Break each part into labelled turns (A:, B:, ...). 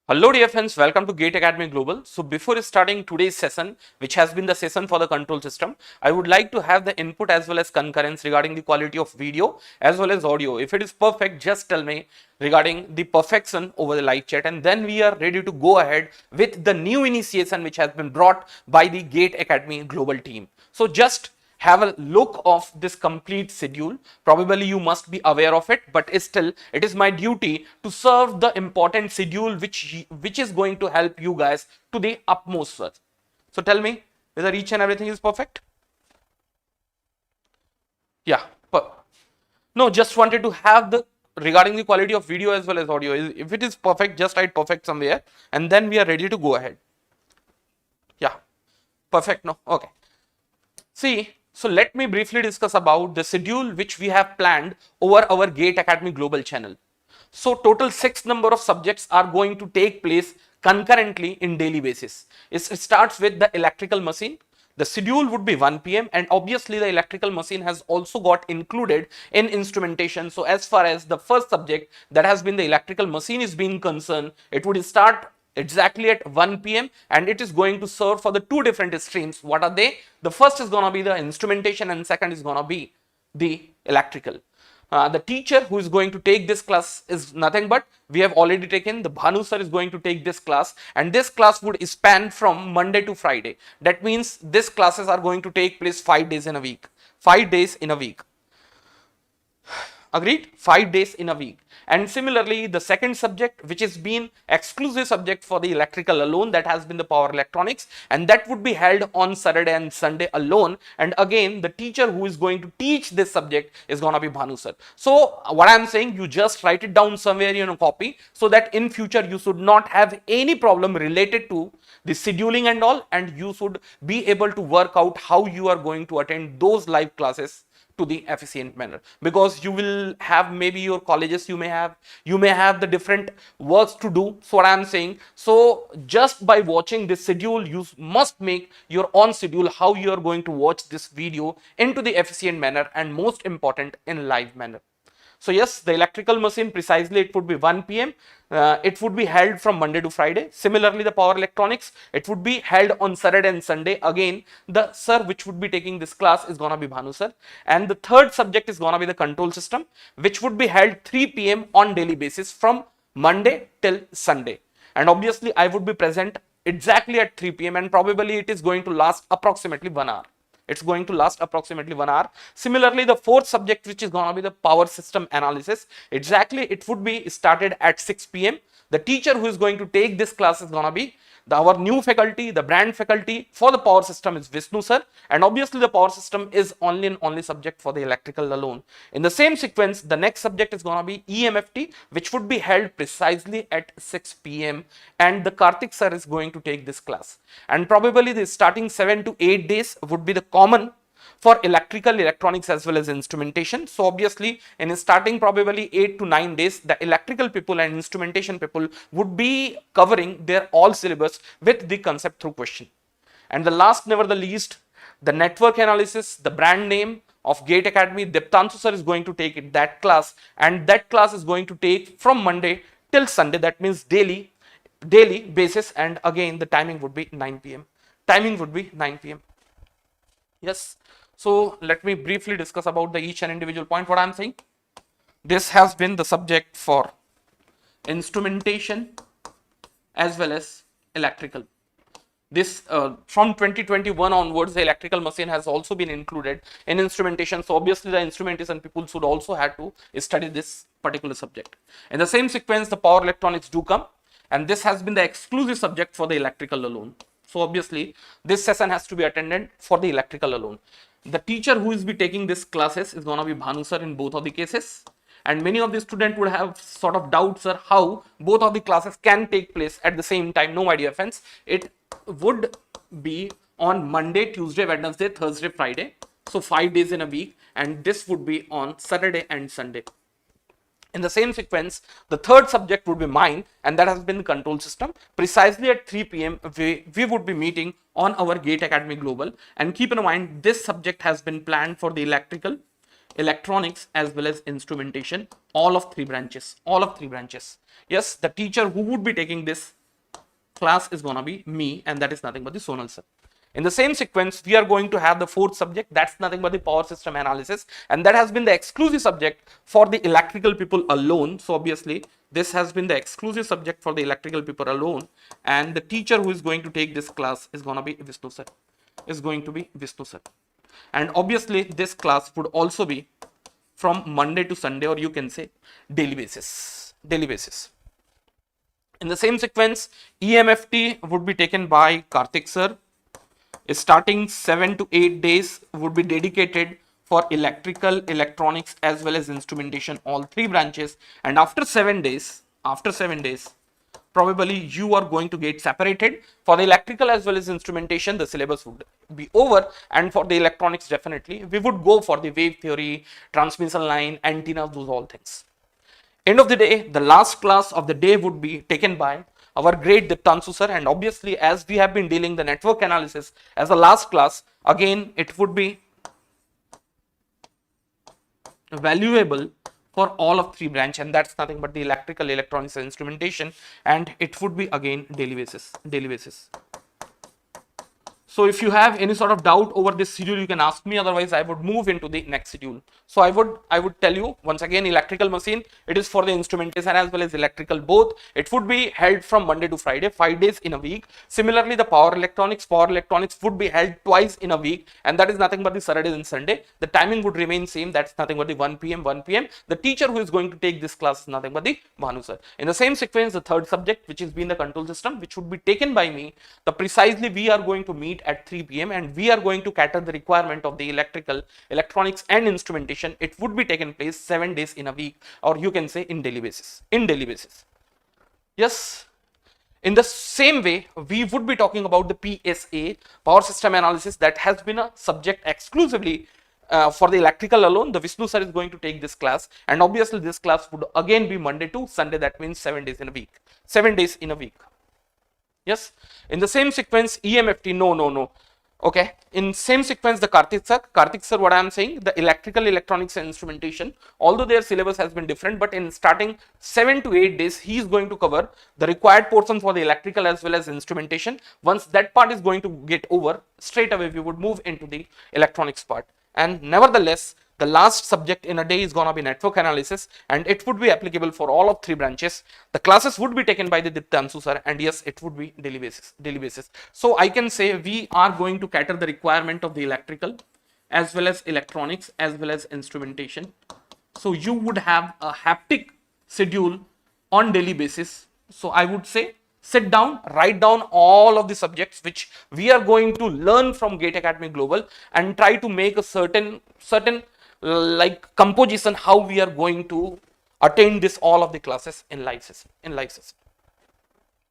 A: Hello dear friends, welcome to Gate Academy Global. So before starting today's session, which has been the session for the control system, I would like to have the input as well as concurrence regarding the quality of video as well as audio. If it is perfect, just tell me regarding the perfection over the live chat, and then we are ready to go ahead with the new initiation which has been brought by the Gate Academy Global team. So just have a look of this complete schedule. Probably you must be aware of it, but still it is my duty to serve the important schedule which is going to help you guys to the utmost. So tell me whether each and everything is perfect. Yeah, no, just wanted to have the regarding the quality of video as well as audio. If it is perfect, just write perfect somewhere, and then we are ready to go ahead. Yeah, perfect. No, okay. See, so let me briefly discuss about the schedule which we have planned over our Gate Academy Global channel. So total 6 number of subjects are going to take place concurrently in daily basis. It starts with the electrical machine. The schedule would be 1 p.m. and obviously the electrical machine has also got included in instrumentation. So as far as the first subject that has been the electrical machine is being concerned, it would start exactly at 1 p.m. and it is going to serve for the two different streams. What are they? The first is going to be the instrumentation and second is going to be the electrical. The teacher who is going to take this class is nothing but we have already taken. The Bhanu sir is going to take this class, and this class would span from Monday to Friday. That means these classes are going to take place 5 days in a week. 5 days in a week. Agreed? 5 days in a week. And similarly, the second subject, which has been exclusive subject for the electrical alone, that has been the power electronics, and that would be held on Saturday and Sunday alone. And again, the teacher who is going to teach this subject is going to be Bhanu sir. So what I am saying, you just write it down somewhere in a copy, so that in future you should not have any problem related to the scheduling and all, and you should be able to work out how you are going to attend those live classes to the efficient manner, because you will have maybe your colleges, you may have the different works to do. So what I am saying, so just by watching this schedule, you must make your own schedule how you are going to watch this video into the efficient manner, and most important, in live manner. So yes, the electrical machine, precisely it would be 1 p.m. It would be held from Monday to Friday. Similarly, the power electronics, it would be held on Saturday and Sunday. Again, the sir which would be taking this class is gonna be Bhanu sir. And the third subject is gonna be the control system, which would be held 3 p.m. on daily basis from Monday till Sunday. And obviously, I would be present exactly at 3 p.m. and probably it is going to last approximately 1 hour. It's going to last approximately 1 hour. Similarly, the fourth subject, which is going to be the power system analysis, exactly it would be started at 6 p.m. The teacher who is going to take this class is going to be our new faculty, the brand faculty for the power system is Vishnu sir, and obviously the power system is only subject for the electrical alone. In the same sequence, the next subject is going to be EMFT, which would be held precisely at 6 p.m. and the Karthik sir is going to take this class. And probably the starting 7 to 8 days would be the common for electrical, electronics as well as instrumentation. So obviously in starting probably 8 to 9 days, the electrical people and instrumentation people would be covering their all syllabus with the concept through question. And the last, never the least, the network analysis, the brand name of Gate Academy, Diptanshu sir is going to take it, that class, and that class is going to take from Monday till Sunday. That means daily basis, and again the timing would be 9 p.m. Timing would be 9 p.m. Yes. So let me briefly discuss about the each and individual point. What I am saying, this has been the subject for instrumentation as well as electrical. This from 2021 onwards, the electrical machine has also been included in instrumentation. So obviously the instrumentation people should also have to study this particular subject. In the same sequence, the power electronics do come, and this has been the exclusive subject for the electrical alone. So obviously this session has to be attended for the electrical alone. The teacher who is be taking this classes is going to be Bhanu sir in both of the cases. And many of the students would have sort of doubts, sir, how both of the classes can take place at the same time. No, my dear friends, it would be on Monday, Tuesday, Wednesday, Thursday, Friday. So 5 days in a week, and this would be on Saturday and Sunday. In the same sequence, the third subject would be mine, and that has been the control system. Precisely at 3 p.m. we would be meeting on our Gate Academy Global. And keep in mind, this subject has been planned for the electrical, electronics as well as instrumentation, all of three branches, all of three branches. Yes, the teacher who would be taking this class is gonna be me, and that is nothing but the Sonal sir. In the same sequence, we are going to have the fourth subject, that's nothing but the power system analysis, and that has been the exclusive subject for the electrical people alone. So obviously, this has been the exclusive subject for the electrical people alone, and the teacher who is going to take this class is gonna be Vishnu sir. And obviously, this class would also be from Monday to Sunday, or you can say daily basis. In the same sequence, EMFT would be taken by Karthik sir. Starting 7 to 8 days would be dedicated for electrical, electronics as well as instrumentation, all three branches. And after 7 days, probably you are going to get separated. For the electrical as well as instrumentation, the syllabus would be over, and for the electronics, definitely we would go for the wave theory, transmission line, antennas, those all things. End of the day, the last class of the day would be taken by our great Diptanshu sir, and obviously, as we have been dealing the network analysis as the last class, again it would be valuable for all of three branch, and that's nothing but the electrical, electronics and instrumentation, and it would be again daily basis. So if you have any sort of doubt over this schedule, you can ask me, otherwise I would move into the next schedule. So I would tell you once again, electrical machine, it is for the instrumentation as well as electrical both. It would be held from Monday to Friday, 5 days in a week. Similarly, the power electronics would be held twice in a week, and that is nothing but the Saturday and Sunday. The timing would remain same, that's nothing but the 1 p.m. The teacher who is going to take this class is nothing but the Bhanu sir. In the same sequence, the third subject, which is being the control system, which would be taken by me, precisely we are going to meet at 3 p.m. and we are going to cater the requirement of the electrical, electronics and instrumentation. It would be taken place 7 days in a week, or you can say in daily basis. Yes. In the same way, we would be talking about the PSA, power system analysis, that has been a subject exclusively for the electrical alone. The Vishnu sir is going to take this class, and obviously this class would again be Monday to Sunday, that means 7 days in a week. Yes. In the same sequence, EMFT, no. Okay. In same sequence, the Karthik sir, what I am saying, the electrical, electronics and instrumentation, although their syllabus has been different, but in starting 7 to 8 days, he is going to cover the required portion for the electrical as well as instrumentation. Once that part is going to get over, straight away we would move into the electronics part. And nevertheless, the last subject in a day is going to be network analysis, and it would be applicable for all of three branches. The classes would be taken by the Diptanshu sir, and yes, it would be daily basis. So I can say we are going to cater the requirement of the electrical as well as electronics as well as instrumentation. So you would have a haptic schedule on daily basis. So I would say, sit down, write down all of the subjects which we are going to learn from GATE Academy Global, and try to make a certain like composition how we are going to attain this all of the classes in live session.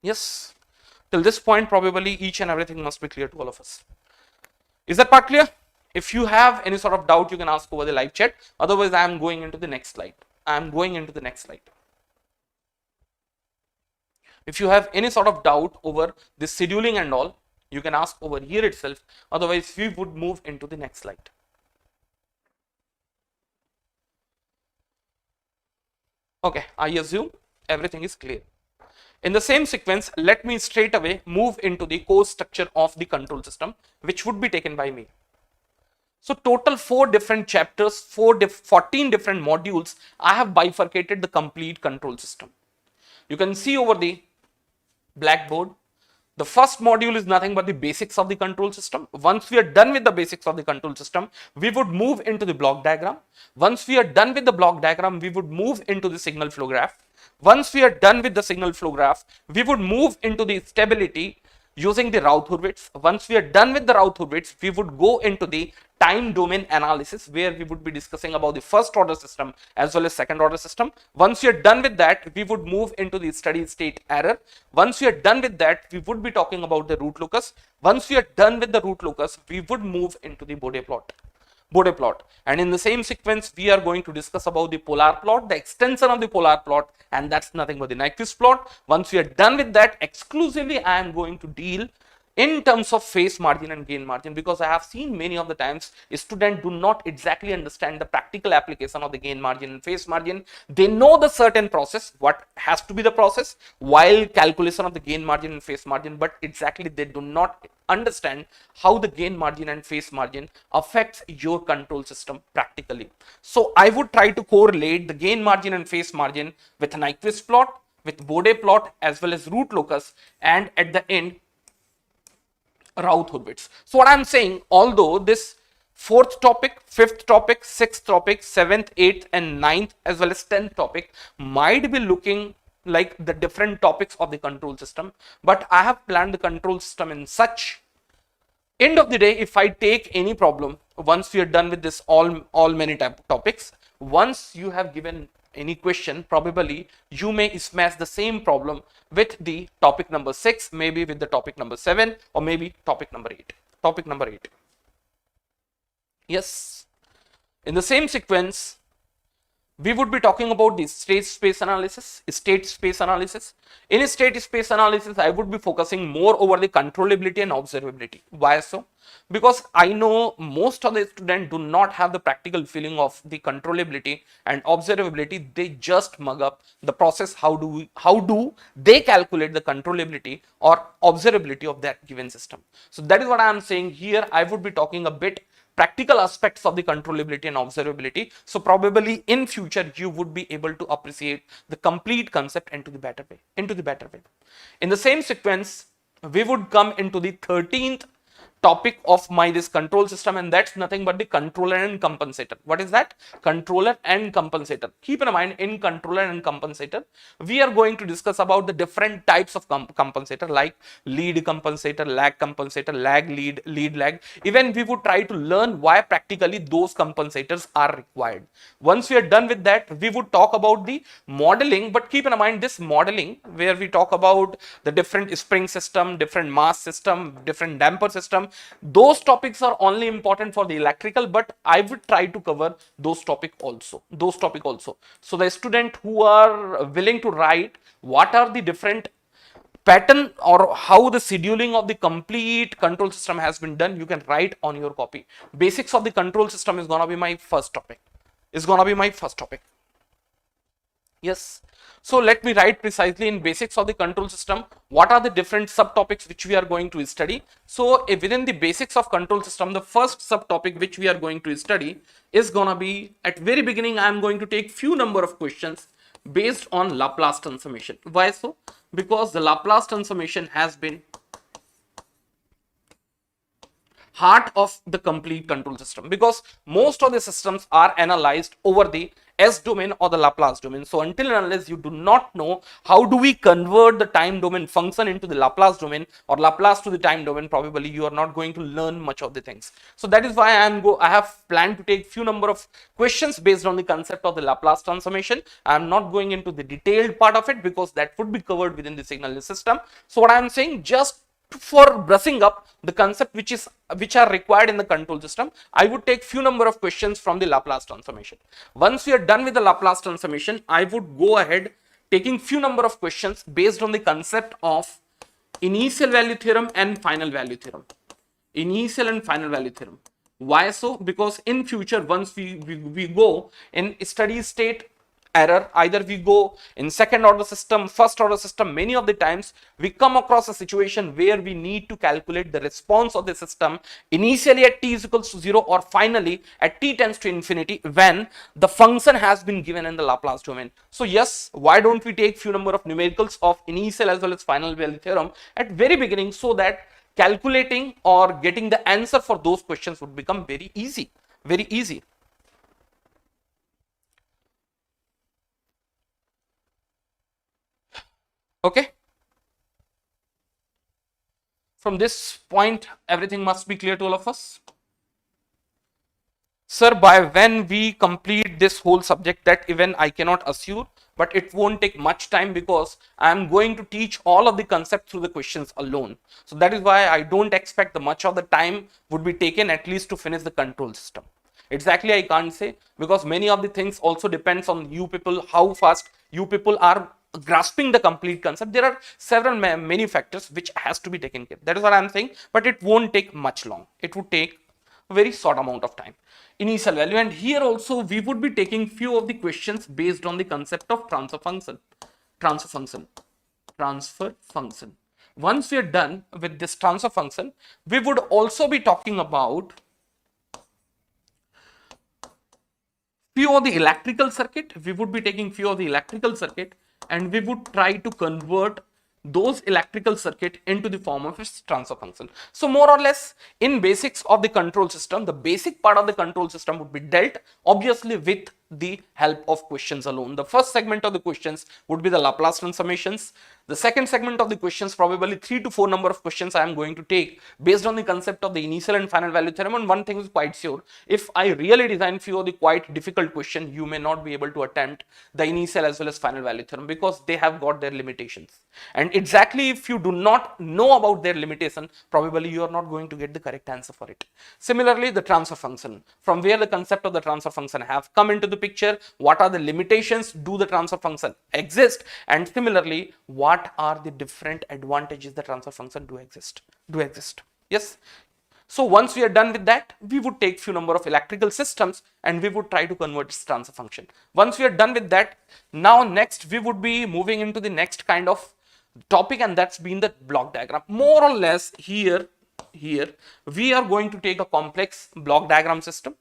A: Yes, till this point probably each and everything must be clear to all of us. Is that part clear? If you have any sort of doubt, you can ask over the live chat. Otherwise, I am going into the next slide. If you have any sort of doubt over the scheduling and all, you can ask over here itself. Otherwise, we would move into the next slide. Okay, I assume everything is clear. In the same sequence, let me straight away move into the course structure of the control system, which would be taken by me. So total 4 different chapters, 14 different modules, I have bifurcated the complete control system. You can see over the blackboard, the first module is nothing but the basics of the control system. Once we are done with the basics of the control system, we would move into the block diagram. Once we are done with the block diagram, we would move into the signal flow graph. Once we are done with the signal flow graph, we would move into the stability using the Rauthourwitz. Once we are done with the Rauthourwitz, we would go into the time domain analysis, where we would be discussing about the first order system as well as second order system. Once we are done with that, we would move into the steady state error. Once we are done with that, we would be talking about the root locus. Once we are done with the root locus, we would move into the Bode plot. And in the same sequence, we are going to discuss about the polar plot, the extension of the polar plot, and that's nothing but the Nyquist plot. Once we are done with that, exclusively I am going to deal in terms of phase margin and gain margin, because I have seen many of the times students do not exactly understand the practical application of the gain margin and phase margin. They know the certain process, what has to be the process while calculation of the gain margin and phase margin, but exactly they do not understand how the gain margin and phase margin affects your control system practically. So I would try to correlate the gain margin and phase margin with a Nyquist plot, with Bode plot, as well as root locus, and at the end Routh orbits. So what I'm saying, although this fourth topic, fifth topic, sixth topic, seventh, eighth and ninth as well as 10th topic might be looking like the different topics of the control system, but I have planned the control system in such, end of the day, if I take any problem, once we are done with this all many type of topics, once you have given any question, probably you may smash the same problem with the topic number 6, maybe with the topic number 7, or maybe topic number 8. Topic number 8. Yes. In the same sequence, we would be talking about the state space analysis, state space analysis. In state space analysis, I would be focusing more over the controllability and observability. Why so? Because I know most of the students do not have the practical feeling of the controllability and observability. They just mug up the process. How do they calculate the controllability or observability of that given system? So that is what I am saying here. I would be talking a bit practical aspects of the controllability and observability. So probably in future you would be able to appreciate the complete concept into the better way. In the same sequence, we would come into the 13th topic of this control system, and that's nothing but the controller and compensator. What is that? Controller and compensator. Keep in mind, in controller and compensator, we are going to discuss about the different types of compensator, like lead compensator, lag lead, lead lag. Even we would try to learn why practically those compensators are required. Once we are done with that, we would talk about the modeling, but keep in mind this modeling where we talk about the different spring system, different mass system, different damper system. Those topics are only important for the electrical, but I would try to cover those topic also. So the student who are willing to write what are the different pattern or how the scheduling of the complete control system has been done, you can write on your copy. Basics of the control system is gonna be my first topic. Yes. So let me write precisely in basics of the control system, what are the different subtopics which we are going to study. So within the basics of control system, the first subtopic which we are going to study is gonna be, at very beginning, I am going to take few number of questions based on Laplace transformation. Why so? Because the Laplace transformation has been heart of the complete control system, because most of the systems are analyzed over the S domain or the Laplace domain. So until and unless you do not know how do we convert the time domain function into the Laplace domain or Laplace to the time domain, probably you are not going to learn much of the things. So that is why I have planned to take few number of questions based on the concept of the Laplace transformation. I am not going into the detailed part of it because that would be covered within the signal system. So what I am saying, just for brushing up the concept which are required in the control system, I would take few number of questions from the Laplace transformation. Once we are done with the Laplace transformation, I would go ahead taking few number of questions based on the concept of initial value theorem and final value theorem. Why so? Because in future, once we go in steady state error, either we go in second order system, first order system, many of the times we come across a situation where we need to calculate the response of the system initially at t is equals to 0 or finally at t tends to infinity when the function has been given in the Laplace domain. So yes, why don't we take few number of numericals of initial as well as final value theorem at very beginning, so that calculating or getting the answer for those questions would become very easy. Okay. From this point, everything must be clear to all of us. Sir, by when we complete this whole subject, that even I cannot assure, but it won't take much time because I am going to teach all of the concepts through the questions alone. So that is why I don't expect the much of the time would be taken at least to finish the control system. Exactly, I can't say, because many of the things also depends on you people, how fast you people are grasping the complete concept, there are several many factors which has to be taken care. That is what I'm saying, but it won't take much long. It would take a very short amount of time. Initial value, and here also we would be taking few of the questions based on the concept of transfer function. Transfer function. Transfer function. Once we are done with this transfer function, we would also be talking about few of the electrical circuit. We would be taking few of the electrical circuit, and we would try to convert those electrical circuit into the form of its transfer function. So more or less in basics of the control system, the basic part of the control system would be dealt obviously with the help of questions alone. The first segment of the questions would be the Laplace transformations. The second segment of the questions, probably 3 to 4 number of questions I am going to take based on the concept of the initial and final value theorem. And one thing is quite sure, if I really design few of the quite difficult question, you may not be able to attempt the initial as well as final value theorem because they have got their limitations. And exactly if you do not know about their limitation, probably you are not going to get the correct answer for it. Similarly, the transfer function, from where the concept of the transfer function have come into the picture, what are the limitations do the transfer function exist, and similarly what are the different advantages the transfer function do exist. Yes. So once we are done with that, we would take few number of electrical systems and we would try to convert its transfer function. Once we are done with that, now next we would be moving into the next kind of topic, and that's been the block diagram. More or less here we are going to take a complex block diagram system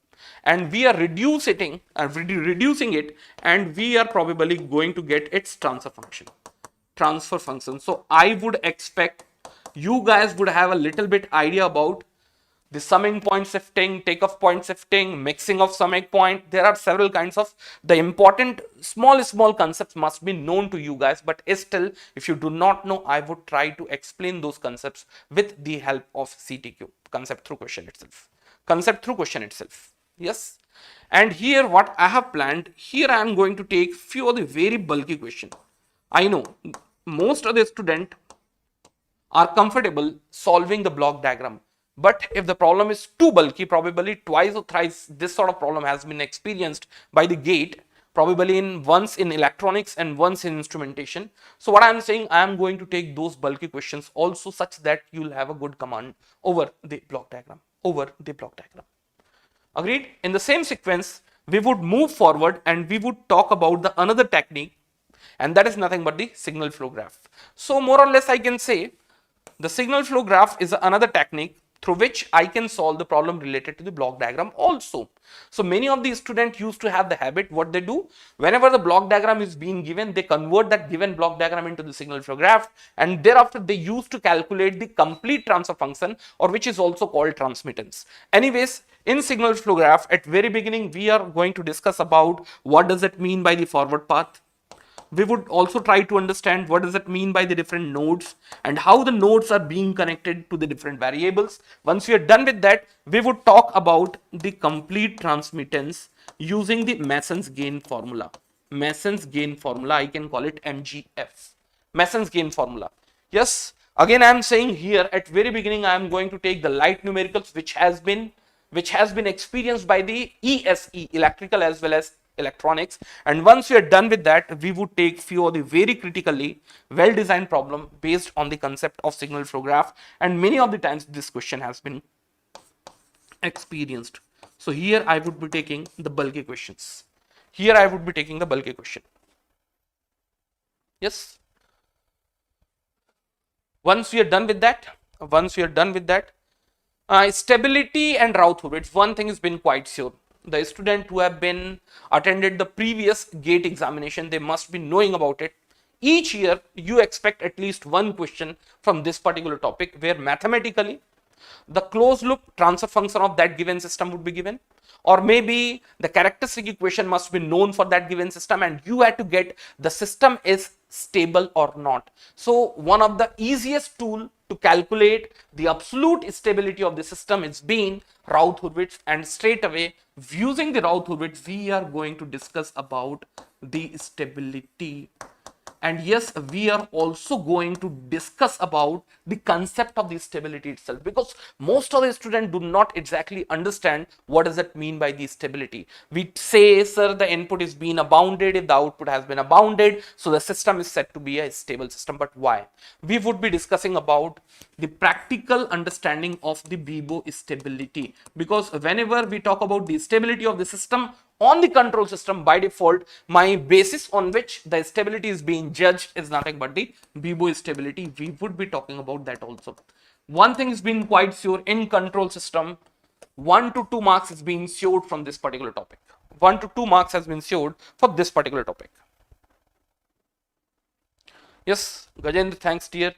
A: and we are reducing it, and we are probably going to get its transfer function. So I would expect you guys would have a little bit idea about the summing point shifting, takeoff point shifting, mixing of summing point. There are several kinds of the important small concepts must be known to you guys, but still if you do not know, I would try to explain those concepts with the help of CTQ, concept through question itself. Yes. And here what I have planned, here I am going to take few of the very bulky question. I know most of the students are comfortable solving the block diagram, but if the problem is too bulky, probably twice or thrice this sort of problem has been experienced by the gate, probably once in electronics and once in instrumentation. So what I am saying, I am going to take those bulky questions also such that you will have a good command over the block diagram. Agreed? In the same sequence, we would move forward and we would talk about the another technique, and that is nothing but the signal flow graph. So more or less I can say the signal flow graph is another technique through which I can solve the problem related to the block diagram also. So many of these students used to have the habit, what they do, whenever the block diagram is being given, they convert that given block diagram into the signal flow graph, and thereafter they used to calculate the complete transfer function, or which is also called transmittance. Anyways, in signal flow graph, at very beginning, we are going to discuss about what does it mean by the forward path. We would also try to understand what does it mean by the different nodes and how the nodes are being connected to the different variables. Once we are done with that, we would talk about the complete transmittance using the Mason's gain formula. I can call it MGF. Mason's gain formula. Yes, again I am saying here at very beginning I am going to take the light numericals which has been experienced by the ESE, electrical as well as electronics, and once we are done with that, we would take few of the very critically well designed problem based on the concept of signal flow graph, and many of the times this question has been experienced. So here I would be taking the bulky questions. Yes. Once we are done with that, stability and Raoult-Hurwitz, one thing has been quite sure. The student who have been attended the previous gate examination, they must be knowing about it. Each year you expect at least one question from this particular topic where mathematically the closed loop transfer function of that given system would be given, or maybe the characteristic equation must be known for that given system and you had to get the system is stable or not. So one of the easiest tool to calculate the absolute stability of the system is being Raoult-Hurwitz, and straight away using the Raoult-Hurwitz we are going to discuss about the stability And yes, we are also going to discuss about the concept of the stability itself, because most of the students do not exactly understand what does it mean by the stability. We say, sir, the input is being abounded, if the output has been abounded, so the system is said to be a stable system. But why? We would be discussing about the practical understanding of the Bibo stability, because whenever we talk about the stability of the system on the control system, by default my basis on which the stability is being judged is nothing but the Bibo stability. We would be talking about that also. One thing is being quite sure, in control system 1 to 2 marks is being showed from this particular topic. 1 to 2 marks has been showed for this particular topic. Yes, Gajendra, thanks dear.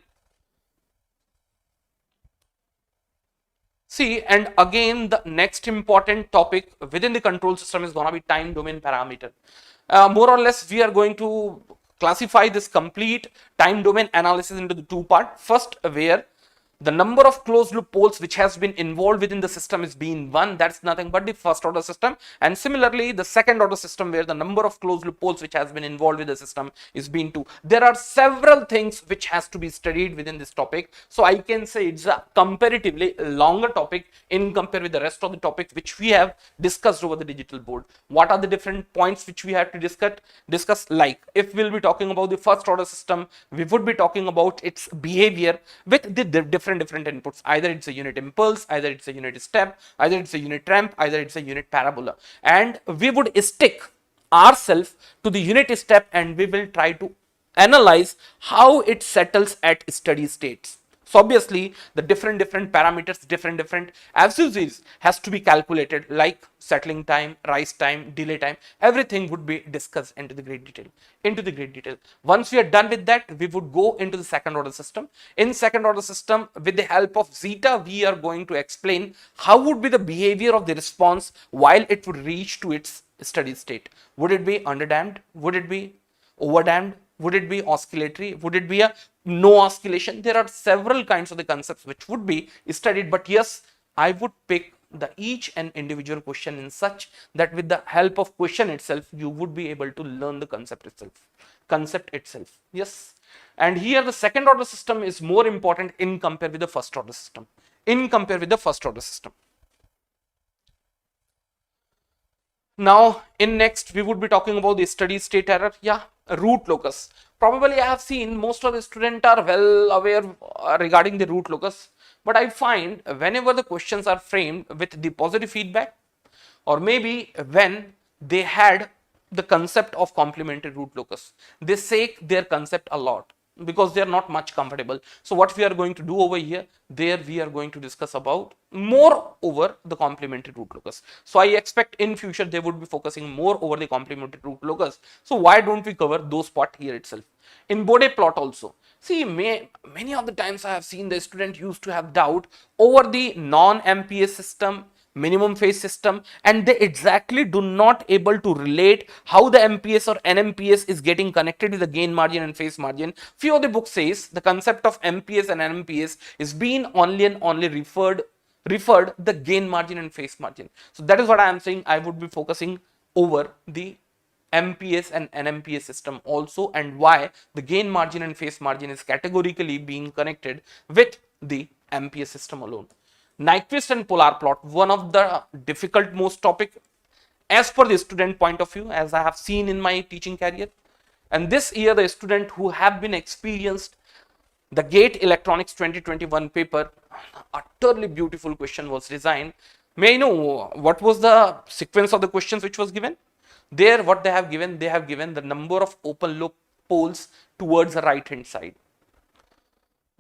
A: See, and again, the next important topic within the control system is going to be time domain parameter. More or less, we are going to classify this complete time domain analysis into the two parts. First, where the number of closed loop poles which has been involved within the system is being 1, that's nothing but the first order system. And similarly, the second order system, where the number of closed loop poles which has been involved with the system is being 2. There are several things which has to be studied within this topic, so I can say it's a comparatively longer topic in compare with the rest of the topic which we have discussed over the digital board. What are the different points which we have to discuss? Like, if we'll be talking about the first order system, we would be talking about its behavior with the different inputs. Either it's a unit impulse, either it's a unit step, either it's a unit ramp, either it's a unit parabola, and we would stick ourselves to the unit step and we will try to analyze how it settles at steady states. So obviously the different parameters, different averages has to be calculated, like settling time, rise time, delay time, everything would be discussed into the great detail. Once we are done with that, we would go into the second order system. In second order system, with the help of zeta, we are going to explain how would be the behavior of the response while it would reach to its steady state. Would it be underdamped? Would it be overdamped? Would it be oscillatory? Would it be a no oscillation? There are several kinds of the concepts which would be studied, but yes, I would pick the each and individual question in such that with the help of question itself, you would be able to learn the concept itself. Yes. And here the second order system is more important in compare with the first order system. Now, in next, we would be talking about the steady state error. Yeah, root locus. Probably I have seen most of the students are well aware regarding the root locus, but I find whenever the questions are framed with the positive feedback, or maybe when they had the concept of complementary root locus, they shake their concept a lot because they are not much comfortable. So what we are going to do over here, there we are going to discuss about more over the complementary root locus. So I expect in future they would be focusing more over the complementary root locus. So why don't we cover those part here itself? In Bode plot also, see, many of the times I have seen the student used to have doubt over the non-MPS system, minimum phase system, and they exactly do not able to relate how the MPS or NMPS is getting connected with the gain margin and phase margin. Few of the books says the concept of MPS and NMPS is being only and only referred the gain margin and phase margin. So that is what I am saying. I would be focusing over the MPS and NMPS system also, and why the gain margin and phase margin is categorically being connected with the MPS system alone. Nyquist and polar plot, one of the difficult most topic as per the student point of view, as I have seen in my teaching career. And this year the student who have been experienced the GATE Electronics 2021 paper, utterly beautiful question was designed. May I know what was the sequence of the questions which was given? There what they have given the number of open loop poles towards the right hand side.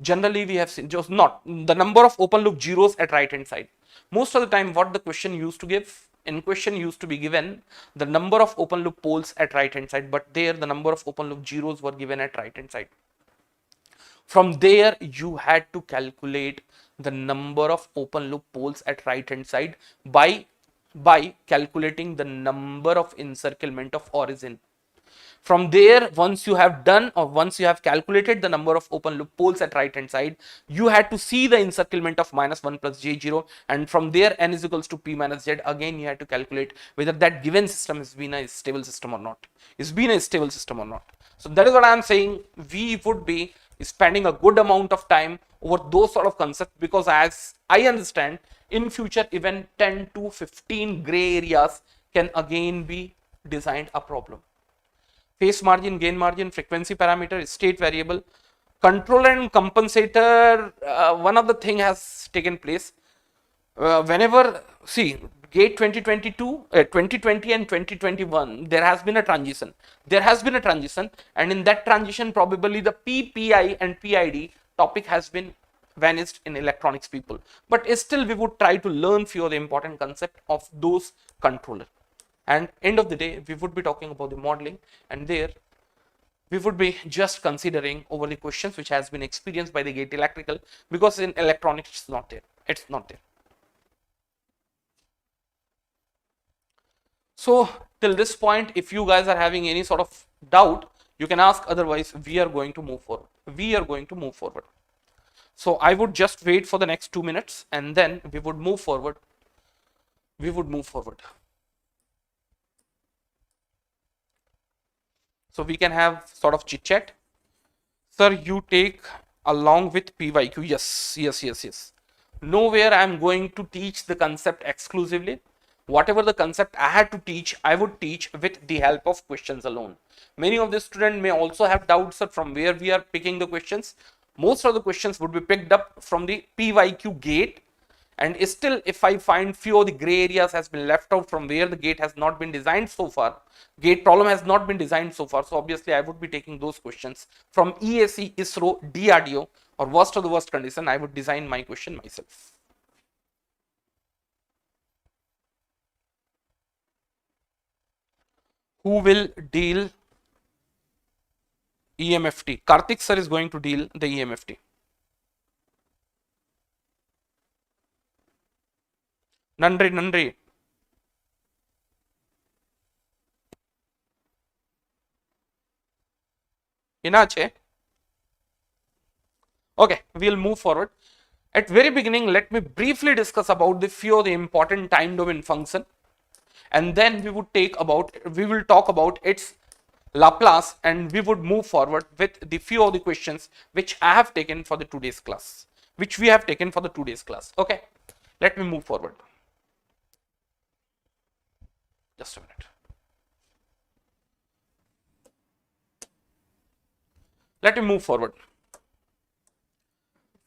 A: Generally we have seen just not the number of open loop zeros at right hand side. Most of the time what the question used to give, in question used to be given the number of open loop poles at right hand side, but there the number of open loop zeros were given at right hand side. From there you had to calculate the number of open loop poles at right hand side by calculating the number of encirclement of origin. From there, once you have done or once you have calculated the number of open loop poles at right hand side, you had to see the encirclement of -1 plus j0, and from there n is equals to p minus z. Again you had to calculate whether that given system has been a stable system or not. So that is what I am saying. We would be spending a good amount of time over those sort of concepts, because as I understand, in future even 10 to 15 gray areas can again be designed a problem. Phase margin, gain margin, frequency parameter, state variable, controller and compensator. One of the thing has taken place. Whenever, see, gate 2022, 2020 and 2021, there has been a transition. And in that transition, probably the PPI and PID topic has been vanished in electronics people. But still, we would try to learn few of the important concept of those controller. And end of the day, we would be talking about the modeling, and there we would be just considering over the questions which has been experienced by the gate electrical, because in electronics it's not there. It's not there. So till this point, if you guys are having any sort of doubt, you can ask. Otherwise, we are going to move forward. So I would just wait for the next 2 minutes, and then we would move forward. So we can have sort of chit chat. Sir, you take along with PYQ. Yes. Nowhere I am going to teach the concept exclusively. Whatever the concept I had to teach, I would teach with the help of questions alone. Many of the students may also have doubts from where we are picking the questions. Most of the questions would be picked up from the PYQ gate, and still if I find few of the gray areas has been left out from where the gate has not been designed so far, gate problem has not been designed so far, so obviously I would be taking those questions from EAC, ISRO, DRDO, or worst of the worst condition, I would design my question myself. Who will deal EMFT? Karthik sir is going to deal the EMFT. Nandri. Inache. Okay, we'll move forward. At very beginning, let me briefly discuss about the few of the important time domain function, and then we will talk about its Laplace, and we would move forward with the few of the questions which I have taken for the today's class, Okay, let me move forward. Just a minute. Let me move forward.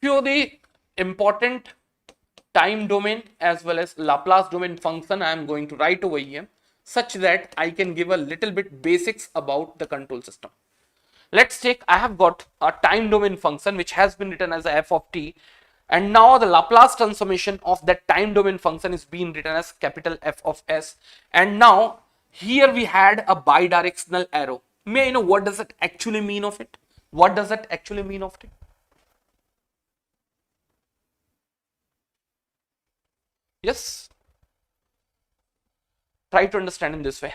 A: Few of the important time domain as well as Laplace domain function I am going to write over here, such that I can give a little bit basics about the control system. Let's take, I have got a time domain function which has been written as a f of t, and now the Laplace transformation of that time domain function is being written as capital F of s. And now here we had a bidirectional arrow. May I know what does it actually mean of it? Yes. Try to understand in this way.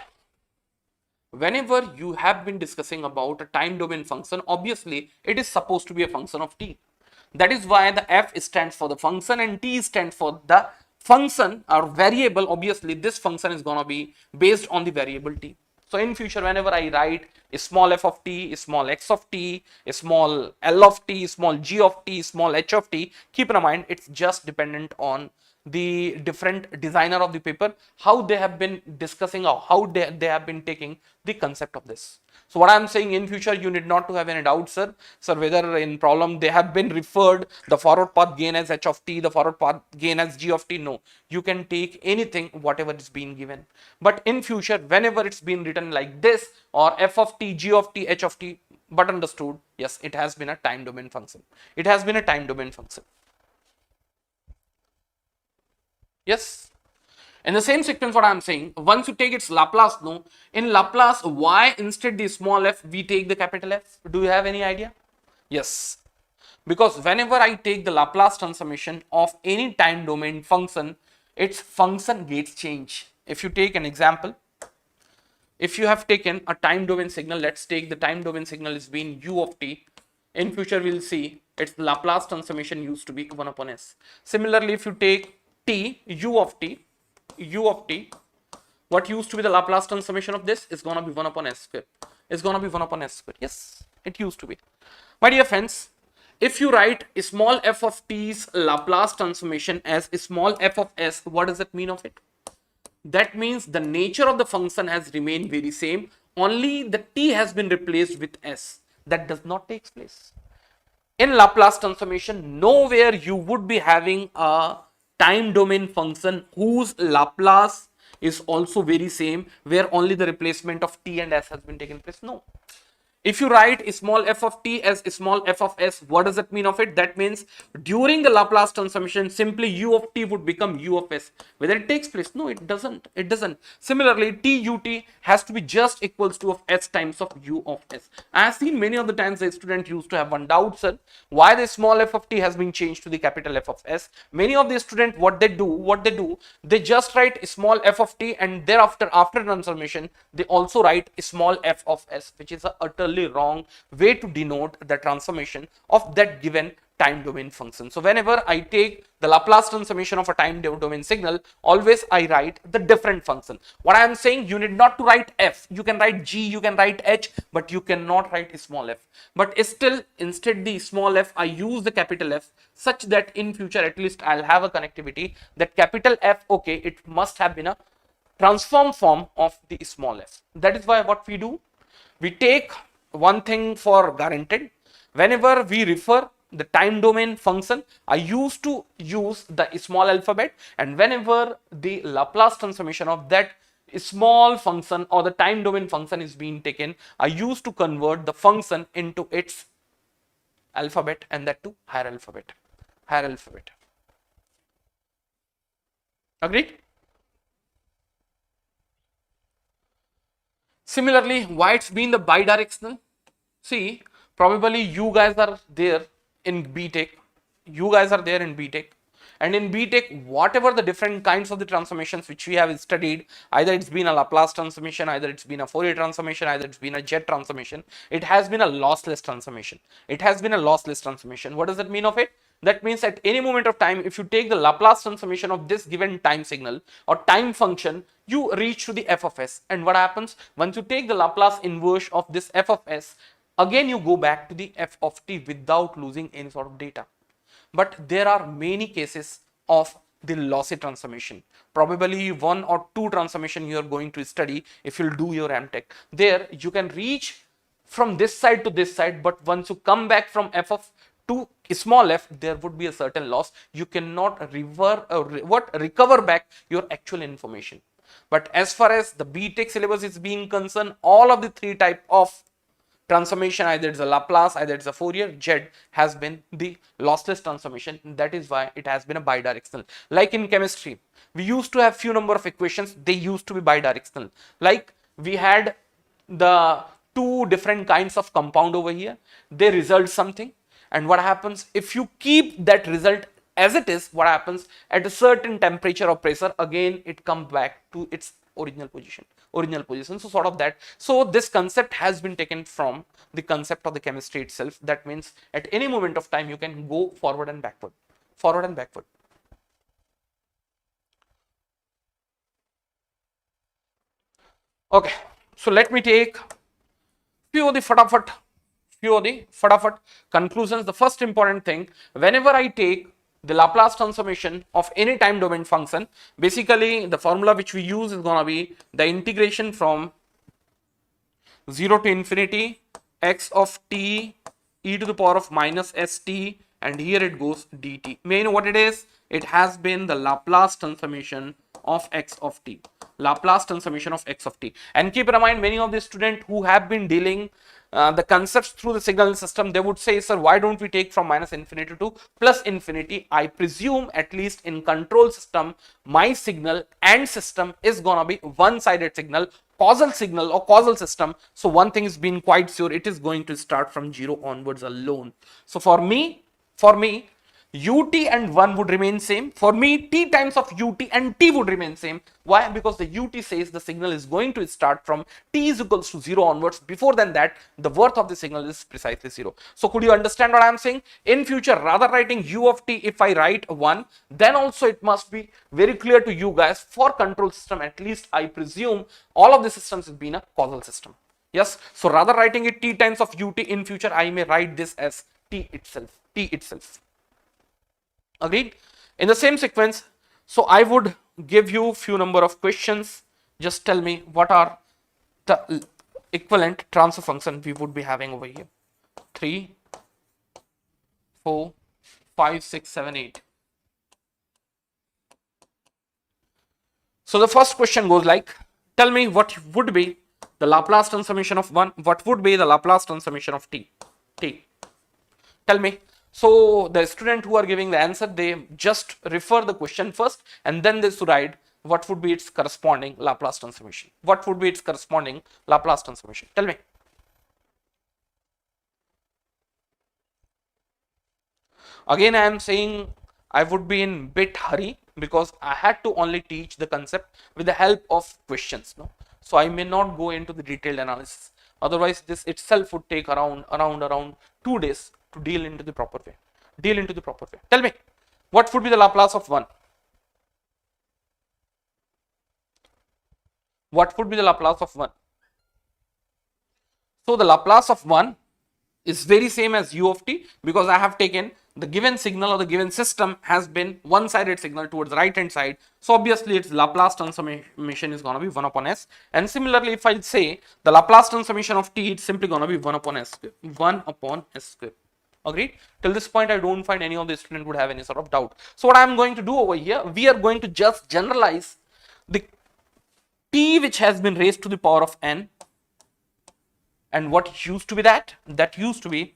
A: Whenever you have been discussing about a time domain function, obviously it is supposed to be a function of t. That is why the f stands for the function and t stands for the function or variable. Obviously this function is going to be based on the variable t. So in future, whenever I write a small f of t, a small x of t, a small l of t, small g of t, small h of t, keep in mind it's just dependent on the different designer of the paper, how they have been discussing or how they have been taking the concept of this. So what I am saying, in future you need not to have any doubt, sir, whether in problem they have been referred the forward path gain as h of t, the forward path gain as g of t. No, you can take anything whatever is being given, but in future whenever it's been written like this, or f of t, g of t, h of t, but understood, yes, it has been a time domain function. Yes. In the same sequence, what I am saying, once you take its Laplace, no, in Laplace, why instead the small f we take the capital F? Do you have any idea? Yes, because whenever I take the Laplace transformation of any time domain function, its function gets changed. If you take an example, if you have taken a time domain signal, let's take the time domain signal is being u of t. In future, we'll see its Laplace transformation used to be 1 upon s. Similarly, if you take t, u of t, what used to be the Laplace transformation of this is going to be 1 upon s square. is going to be 1 upon s square. Yes, it used to be. My dear friends, if you write a small f of t's Laplace transformation as a small f of s, what does it mean of it? That means the nature of the function has remained very same. Only the t has been replaced with s. That does not take place. In Laplace transformation, nowhere you would be having a time domain function whose Laplace is also very same, where only the replacement of t and s has been taken place. No. If you write a small f of t as a small f of s, what does it mean of it? That means during the Laplace transformation, simply u of t would become u of s. Whether it takes place? No, it doesn't. It doesn't. Similarly, t ut has to be just equals to of s times of u of s. I have seen many of the times the student used to have one doubt, sir, why the small f of t has been changed to the capital F of s. Many of the students, what they do, they just write a small f of t, and thereafter, after transformation, they also write a small f of s, which is a utterly wrong way to denote the transformation of that given time domain function. So whenever I take the Laplace transformation of a time domain signal, always I write the different function. What I am saying, you need not to write f, you can write g, you can write h, but you cannot write a small f. But still, instead the small f, I use the capital F, such that in future at least I'll have a connectivity that capital F, okay, it must have been a transform form of the small f. That is why what we do, we take one thing for granted. Whenever we refer the time domain function, I used to use the small alphabet, and whenever the Laplace transformation of that small function or the time domain function is being taken, I used to convert the function into its alphabet, and that to higher alphabet. Agreed? Similarly, why it's been the bidirectional? See, probably you guys are there in BTech. And in BTech, whatever the different kinds of the transformations which we have studied, either it's been a Laplace transformation, either it's been a Fourier transformation, either it's been a jet transformation, it has been a lossless transformation. What does that mean of it? That means at any moment of time, if you take the Laplace transformation of this given time signal or time function, you reach to the f of s. And what happens? Once you take the Laplace inverse of this f of s, again you go back to the f of t without losing any sort of data. But there are many cases of the lossy transformation. Probably 1 or 2 transformation you are going to study if you'll do your MTech. There you can reach from this side to this side, but once you come back from f of to small f, there would be a certain loss. You cannot recover back your actual information. But as far as the BTech syllabus is being concerned, all of the 3 type of transformation, either it's a Laplace, either it's a Fourier, Z has been the lossless transformation. That is why it has been a bidirectional. Like in chemistry, we used to have few number of equations, they used to be bidirectional. Like we had the 2 different kinds of compound over here, they result something, and what happens if you keep that result as it is, what happens at a certain temperature or pressure, again it comes back to its original position. So sort of that. So this concept has been taken from the concept of the chemistry itself. That means at any moment of time you can go forward and backward. Okay, so let me take few of the fatafat conclusions. The first important thing, whenever I take the Laplace transformation of any time domain function, basically the formula which we use is going to be the integration from 0 to infinity x of t e to the power of minus st, and here it goes dt. May I know what it is? It has been the Laplace transformation of x of t. And keep in mind, many of the students who have been dealing the concepts through the signal system, they would say, sir, why don't we take from minus infinity to plus infinity? I presume at least in control system, my signal and system is gonna be one-sided signal, causal signal or causal system. So one thing is being quite sure, it is going to start from 0 onwards alone. So for me, ut and 1 would remain same. For me, t times of ut and t would remain same. Why? Because the ut says the signal is going to start from t is equals to 0 onwards. Before than that, the worth of the signal is precisely 0. So could you understand what I am saying? In future, rather writing u of t, if I write 1, then also it must be very clear to you guys, for control system, at least I presume all of the systems have been a causal system. Yes, so rather writing it t times of ut in future, I may write this as t itself, t itself. Agreed? In the same sequence, so I would give you few number of questions. Just tell me what are the equivalent transfer function we would be having over here. 3, 4, 5, 6, 7, 8. So the first question goes like, tell me what would be the Laplace transformation of 1, what would be the Laplace transformation of t? Tell me. So the student who are giving the answer, they just refer the question first and then they should write what would be its corresponding Laplace transformation. What would be its corresponding Laplace transformation? Tell me. Again, I am saying I would be in bit hurry because I had to only teach the concept with the help of questions. No? So I may not go into the detailed analysis. Otherwise, this itself would take around 2 days to deal into the proper way. Tell me, what would be the Laplace of 1? What would be the Laplace of 1? So the Laplace of 1 is very same as u of t because I have taken the given signal or the given system has been one-sided signal towards the right hand side. So obviously its Laplace transformation is going to be 1 upon s. And similarly, if I say the Laplace transformation of t, it's simply going to be 1 upon s square. 1 upon s square. Agreed? Till this point, I don't find any of the student would have any sort of doubt. So what I am going to do over here, we are going to just generalize the t which has been raised to the power of n. And what used to be that? That used to be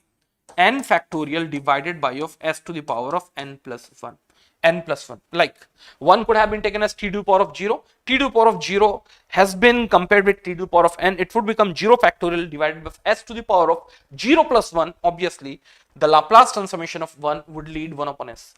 A: n factorial divided by of s to the power of n plus 1. N plus 1. Like 1 could have been taken as t to the power of 0. T to the power of 0 has been compared with t to the power of n. It would become 0 factorial divided by s to the power of 0 plus 1. Obviously, the Laplace transformation of 1 would lead 1 upon s.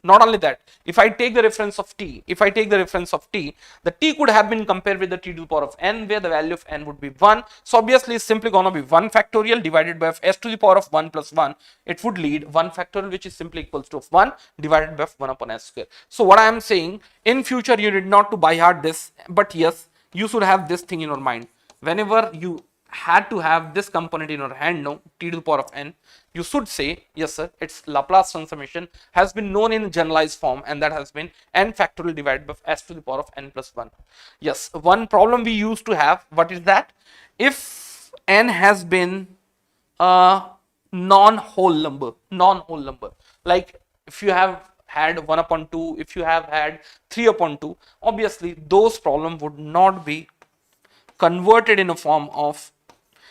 A: Not only that, if I take the reference of t, the t could have been compared with the t to the power of n, where the value of n would be 1. So obviously, it's simply going to be 1 factorial divided by s to the power of 1 plus 1. It would lead 1 factorial, which is simply equals to 1 divided by 1 upon s square. So what I am saying, in future you need not to by heart this, but yes, you should have this thing in your mind. Whenever you had to have this component in your hand, no, t to the power of n, you should say, yes sir, its Laplace transformation has been known in generalized form, and that has been n factorial divided by s to the power of n plus 1. Yes, one problem we used to have, what is that? If n has been a non-whole number, like if you have had 1 upon 2, if you have had 3 upon 2, obviously those problems would not be converted in a form of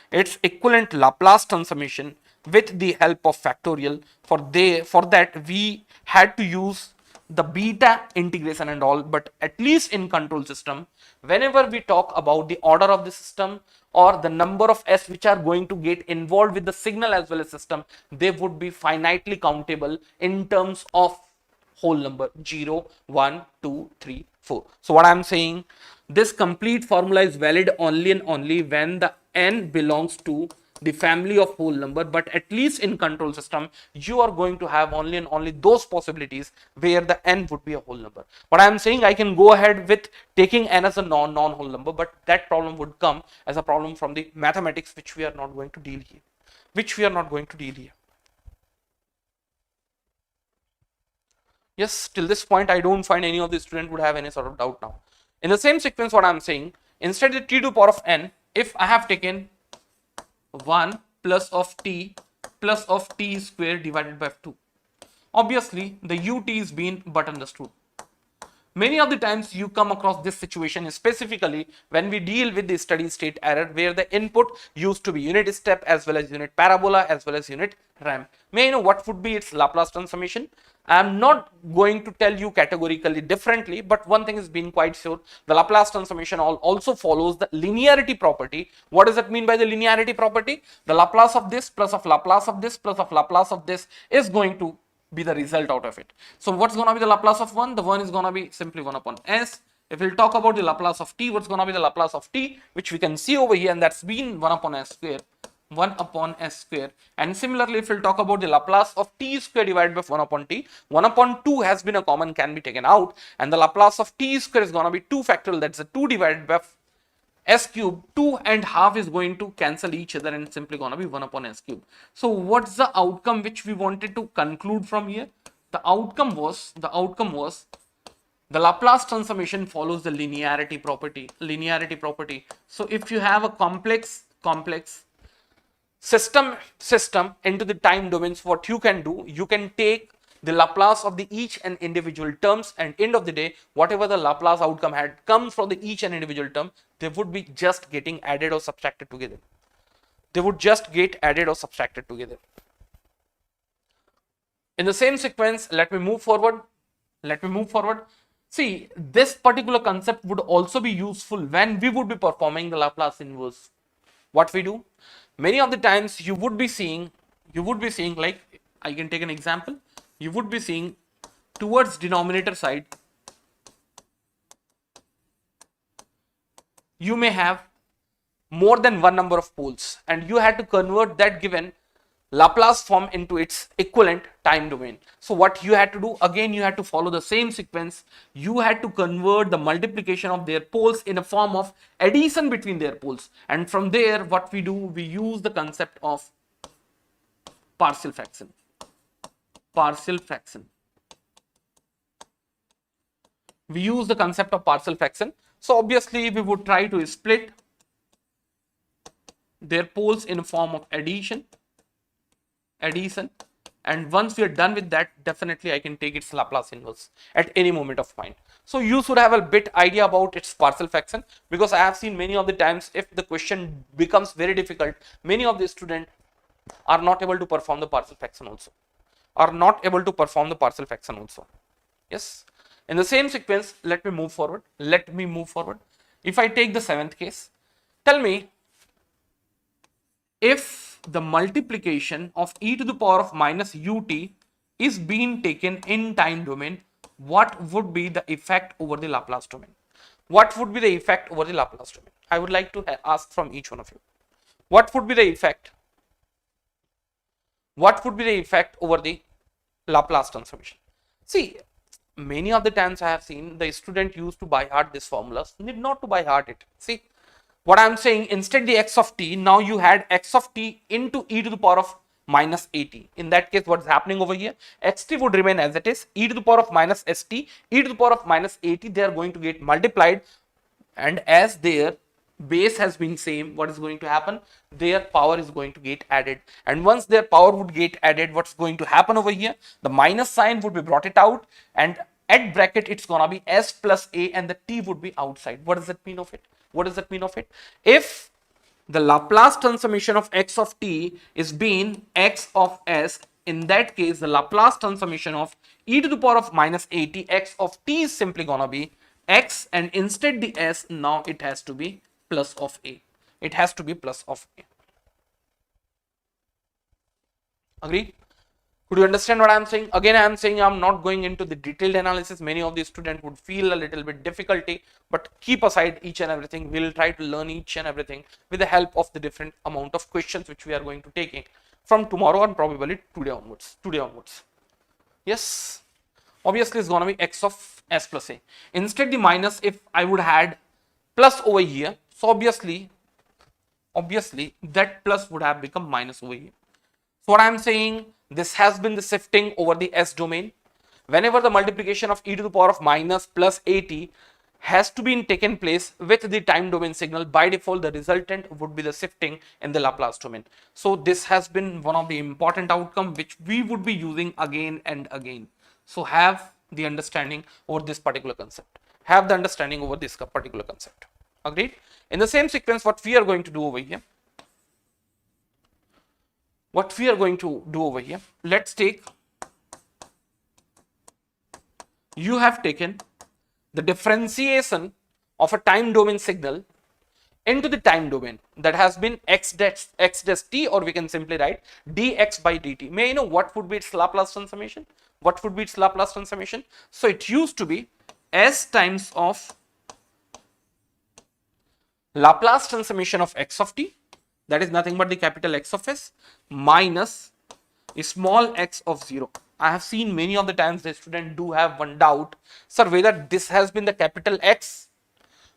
A: its equivalent Laplace transformation with the help of factorial. For that we had to use the beta integration and all, but at least in control system, whenever we talk about the order of the system or the number of s which are going to get involved with the signal as well as system, they would be finitely countable in terms of whole number 0, 1, 2, 3, 4. So what I am saying, this complete formula is valid only and only when the n belongs to the family of whole number, but at least in control system you are going to have only and only those possibilities where the n would be a whole number. What I am saying, I can go ahead with taking n as a non-whole number, but that problem would come as a problem from the mathematics which we are not going to deal here. Yes, till this point I don't find any of the student would have any sort of doubt now. In the same sequence, what I am saying, instead of t to the power of n, if I have taken 1 plus of t square divided by 2, obviously the ut is being but understood. Many of the times you come across this situation, specifically when we deal with the steady state error, where the input used to be unit step as well as unit parabola as well as unit ramp. May I know what would be its Laplace transformation? I am not going to tell you categorically differently, but one thing is being quite sure, the Laplace transformation also follows the linearity property. What does that mean by the linearity property? The Laplace of this plus of Laplace of this plus of Laplace of this is going to be the result out of it. So what's going to be the Laplace of 1? The 1 is going to be simply 1 upon s. If we'll talk about the Laplace of t, what's going to be the Laplace of t, which we can see over here, and that's been 1 upon s square. 1 upon s square. And similarly, if we'll talk about the Laplace of t square divided by 1 upon t, 1 upon 2 has been a common, can be taken out, and the Laplace of t square is going to be 2 factorial, that's a 2 divided by s cube, 2 and half is going to cancel each other and it's simply gonna be 1 upon s cube. So what's the outcome which we wanted to conclude from here? The outcome was the Laplace transformation follows the linearity property. So if you have a complex system into the time domains, what you can do, you can take the Laplace of the each and individual terms, and end of the day, whatever the Laplace outcome had come from the each and individual term, they would be just getting added or subtracted together. They would just get added or subtracted together. In the same sequence, let me move forward. See, this particular concept would also be useful when we would be performing the Laplace inverse. What we do, many of the times you would be seeing like, I can take an example. You would be seeing towards denominator side, you may have more than one number of poles, and you had to convert that given Laplace form into its equivalent time domain. So what you had to do, again you had to follow the same sequence. You had to convert the multiplication of their poles in a form of addition between their poles, and from there what we do, we use the concept of partial fraction. We use the concept of partial fraction. So obviously we would try to split their poles in a form of addition, and once we are done with that, definitely I can take its Laplace inverse at any moment of time. So you should have a bit idea about its partial fraction, because I have seen many of the times if the question becomes very difficult, many of the students are not able to perform the partial fraction also. Yes. In the same sequence, let me move forward. If I take the 7th case, tell me if the multiplication of e to the power of minus ut is being taken in time domain, what would be the effect over the Laplace domain? I would like to ask from each one of you. What would be the effect? Over the Laplace transformation? See, many of the times I have seen the student used to by heart these formulas, need not to by heart it. See, what I am saying, instead the x of t, now you had x of t into e to the power of minus at. In that case, what is happening over here? Xt would remain as it is, e to the power of minus st, e to the power of minus at, they are going to get multiplied, and as their base has been same, what is going to happen? Their power is going to get added, and once their power would get added, what's going to happen over here? The minus sign would be brought it out, and at bracket it's gonna be s plus a, and the t would be outside. What does that mean of it? If the Laplace transformation of x of t is being x of s, in that case the Laplace transformation of e to the power of minus at x of t is simply gonna be x, and instead the s, now it has to be plus of a. Agreed? Could you understand what I am saying? Again, I am saying I am not going into the detailed analysis. Many of the students would feel a little bit difficulty, but keep aside each and everything. We will try to learn each and everything with the help of the different amount of questions which we are going to take from tomorrow and probably today onwards. Yes. Obviously, it's going to be x of s plus a. Instead, the minus, if I would had plus over here, so obviously that plus would have become minus over here. So what I am saying, this has been the shifting over the s domain. Whenever the multiplication of e to the power of minus plus at has to be taken place with the time domain signal, by default the resultant would be the shifting in the Laplace domain. So this has been one of the important outcome which we would be using again and again. So have the understanding over this particular concept. Agreed? In the same sequence, what we are going to do over here, let's take, you have taken the differentiation of a time domain signal into the time domain that has been x dash t, or we can simply write dx by dt. May I know what would be its Laplace transformation? So it used to be s times of Laplace transformation of x of t, that is nothing but the capital X of s, minus a small x of 0. I have seen many of the times the student do have one doubt, sir, whether this has been the capital X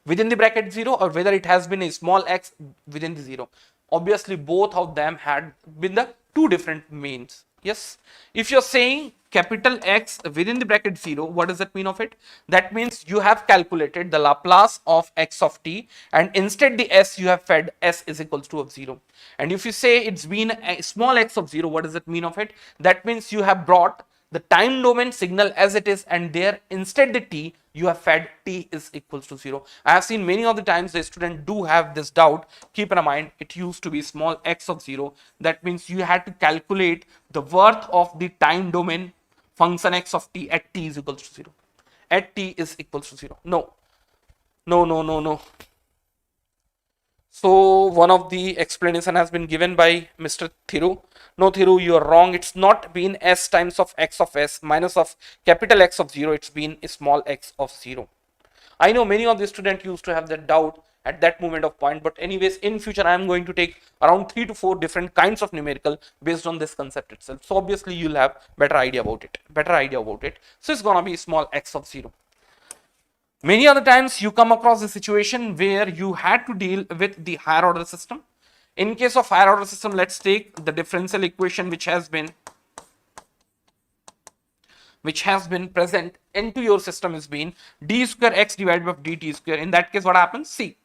A: within the bracket 0 or whether it has been a small x within the 0. Obviously, both of them had been the two different means. Yes, if you're saying capital X within the bracket 0, what does that mean of it? That means you have calculated the Laplace of x of t, and instead the s you have fed s is equals to of 0. And if you say it's been a small x of 0, what does that mean of it? That means you have brought the time domain signal as it is, and there instead the t you have fed t is equals to 0. I have seen many of the times the student do have this doubt. Keep in mind, it used to be small x of 0. That means you had to calculate the worth of the time domain function x of t at t is equals to 0. At t is equals to 0. No. No, no, no, no. So one of the explanation has been given by Mr. Thiru. No, Thiru, you are wrong. It's not been s times of x of s minus of capital X of 0. It's been a small x of 0. I know many of the students used to have that doubt at that moment of point, but anyways, in future I am going to take around 3 to 4 different kinds of numerical based on this concept itself. So obviously you'll have better idea about it. So it's gonna be small x of 0. Many other times you come across a situation where you had to deal with the higher order system. In case of higher order system, let's take the differential equation which has been present into your system is being d square x divided by dt square. In that case, what happens? See,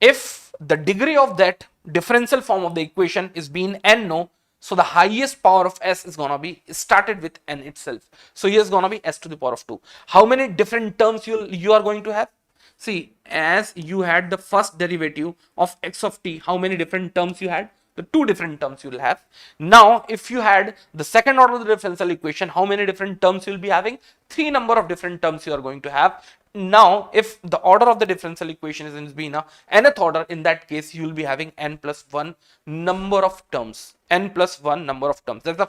A: if the degree of that differential form of the equation is being n, no, so the highest power of s is gonna be started with n itself. So here is gonna be s to the power of 2. How many different terms you are going to have? See, as you had the first derivative of x of t, how many different terms you had? The 2 different terms you will have. Now, if you had the second order of the differential equation, how many different terms you will be having? 3 number of different terms you are going to have. Now, if the order of the differential equation is being a nth order, in that case, you will be having n plus 1 number of terms. N plus 1 number of terms. That's the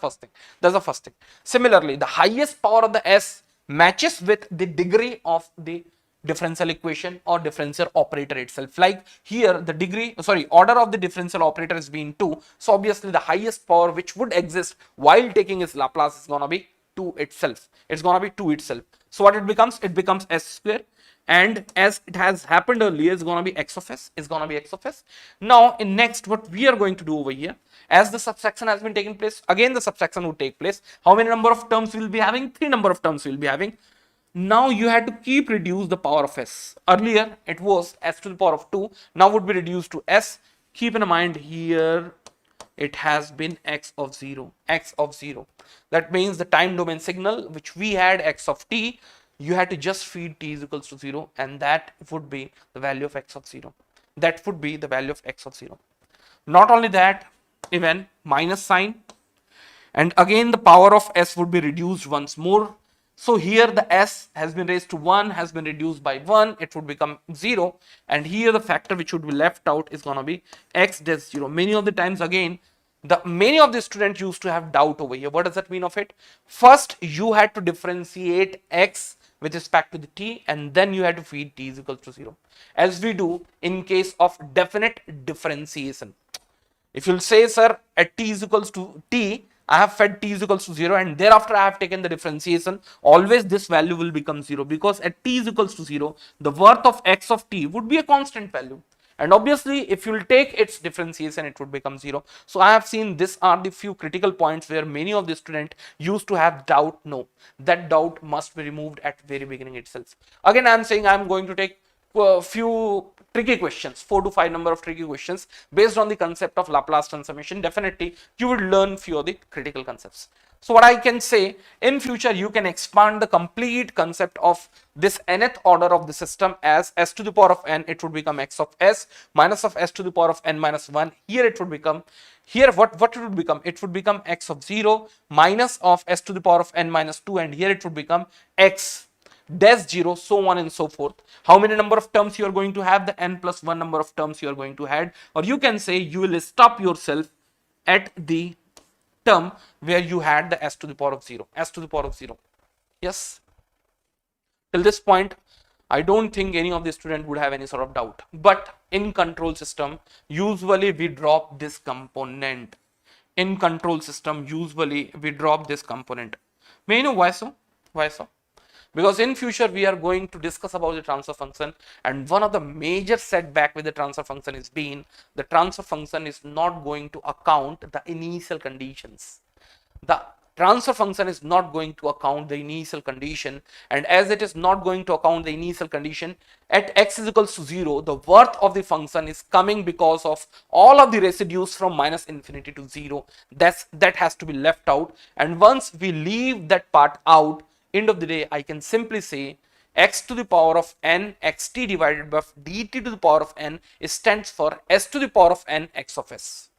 A: first thing. Similarly, the highest power of the s matches with the degree of the differential equation or differential operator itself. Like here, the order of the differential operator is being 2. So obviously, the highest power which would exist while taking its Laplace is gonna be 2 itself. It's gonna be 2 itself. So what it becomes? It becomes s square, and as it has happened earlier, it's gonna be x of s. Now in next, what we are going to do over here, as the subtraction has been taking place, again the subtraction would take place. How many number of terms we will be having? 3 number of terms we will be having. Now you had to keep reduce the power of s. Earlier it was s to the power of 2. Now would be reduced to s. Keep in mind here it has been x of 0. That means the time domain signal which we had x of t, you had to just feed t is equals to 0, and that would be the value of x of 0. Not only that, even minus sign, and again the power of s would be reduced once more. So here the s has been raised to 1, has been reduced by 1, it would become 0, and here the factor which would be left out is going to be x dash 0. Many of the times again, many of the students used to have doubt over here. What does that mean of it? First, you had to differentiate x with respect to the t, and then you had to feed t is equal to 0, as we do in case of definite differentiation. If you'll say, sir, at t is equals to t, I have fed t is equals to 0, and thereafter I have taken the differentiation, always this value will become 0, because at t is equals to 0, the worth of x of t would be a constant value. And obviously, if you will take its differentiation, it would become 0. So I have seen these are the few critical points where many of the students used to have doubt. No, that doubt must be removed at very beginning itself. Again, I am saying I am going to take a few tricky questions, 4 to 5 number of tricky questions based on the concept of Laplace transformation. Definitely you will learn few of the critical concepts. So what I can say, in future you can expand the complete concept of this nth order of the system as s to the power of n, it would become x of s minus of s to the power of n minus 1. Here it would become, what it would become? It would become x of 0 minus of s to the power of n minus 2, and here it would become x dash 0, so on and so forth. How many number of terms you are going to have? The n plus 1 number of terms you are going to have, or you can say you will stop yourself at the term where you had the s to the power of 0. Yes, till this point I don't think any of the student would have any sort of doubt. But in control system, usually we drop this component. May you know why so? because in future we are going to discuss about the transfer function, and one of the major setback with the transfer function is being the transfer function is not going to account the initial conditions. The transfer function is not going to account the initial condition, and as it is not going to account the initial condition, at x is equals to 0, the worth of the function is coming because of all of the residues from minus infinity to 0. That has to be left out, and once we leave that part out, end of the day I can simply say x to the power of n xt divided by dt to the power of n stands for s to the power of n x of s.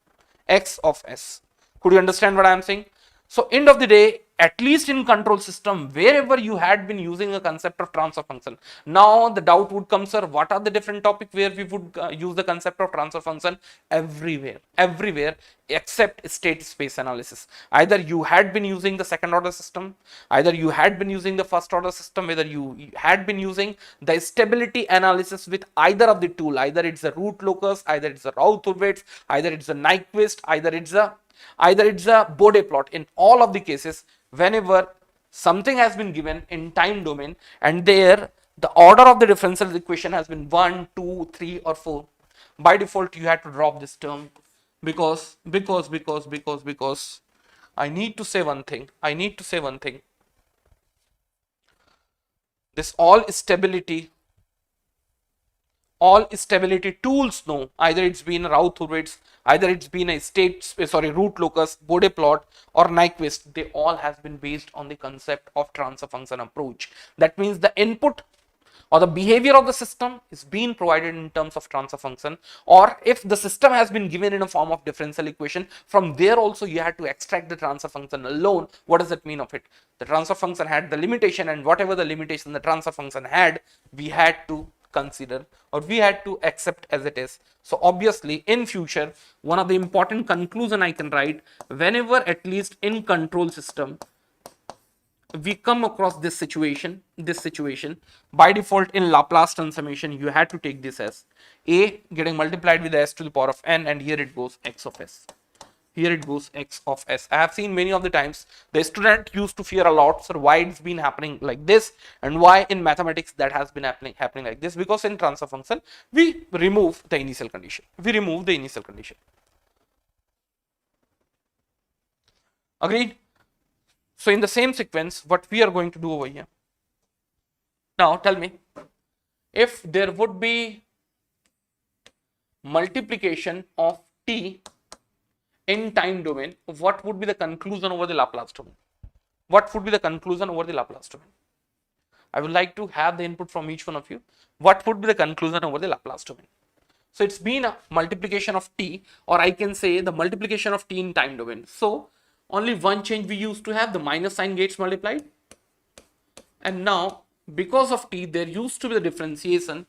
A: X of s. Could you understand what I am saying? So end of the day, at least in control system, wherever you had been using a concept of transfer function, now the doubt would come, sir, what are the different topics where we would use the concept of transfer function? Everywhere except state space analysis. Either you had been using the second order system, either you had been using the first order system, whether you had been using the stability analysis with either of the tool, either it's a root locus, either it's a Raut-Hurwitz, either it's a Nyquist, either it's a Bode plot. In all of the cases, whenever something has been given in time domain and there the order of the differential equation has been 1, 2, 3 or 4, by default you have to drop this term because I need to say one thing. This all stability tools know, either it's been a Raut-Hurwitz, either it's been a root locus, Bode plot or Nyquist, they all has been based on the concept of transfer function approach. That means the input or the behavior of the system is being provided in terms of transfer function, or if the system has been given in a form of differential equation, from there also you had to extract the transfer function alone. What does that mean of it? The transfer function had the limitation, and whatever the limitation the transfer function had, we had to consider or we had to accept as it is. So obviously in future, one of the important conclusion I can write, whenever at least in control system we come across this situation, by default in Laplace transformation you had to take this as a getting multiplied with s to the power of n, and here it goes x of s. I have seen many of the times the student used to fear a lot, sir, why it's been happening like this, and why in mathematics that has been happening like this, because in transfer function we remove the initial condition. Agreed? So in the same sequence, what we are going to do over here, now tell me, if there would be multiplication of t in time domain, what would be the conclusion over the Laplace domain? I would like to have the input from each one of you. What would be the conclusion over the Laplace domain? So it's been a multiplication of t, or I can say the multiplication of t in time domain. So only one change we used to have, the minus sign gets multiplied, and now because of t there used to be the differentiation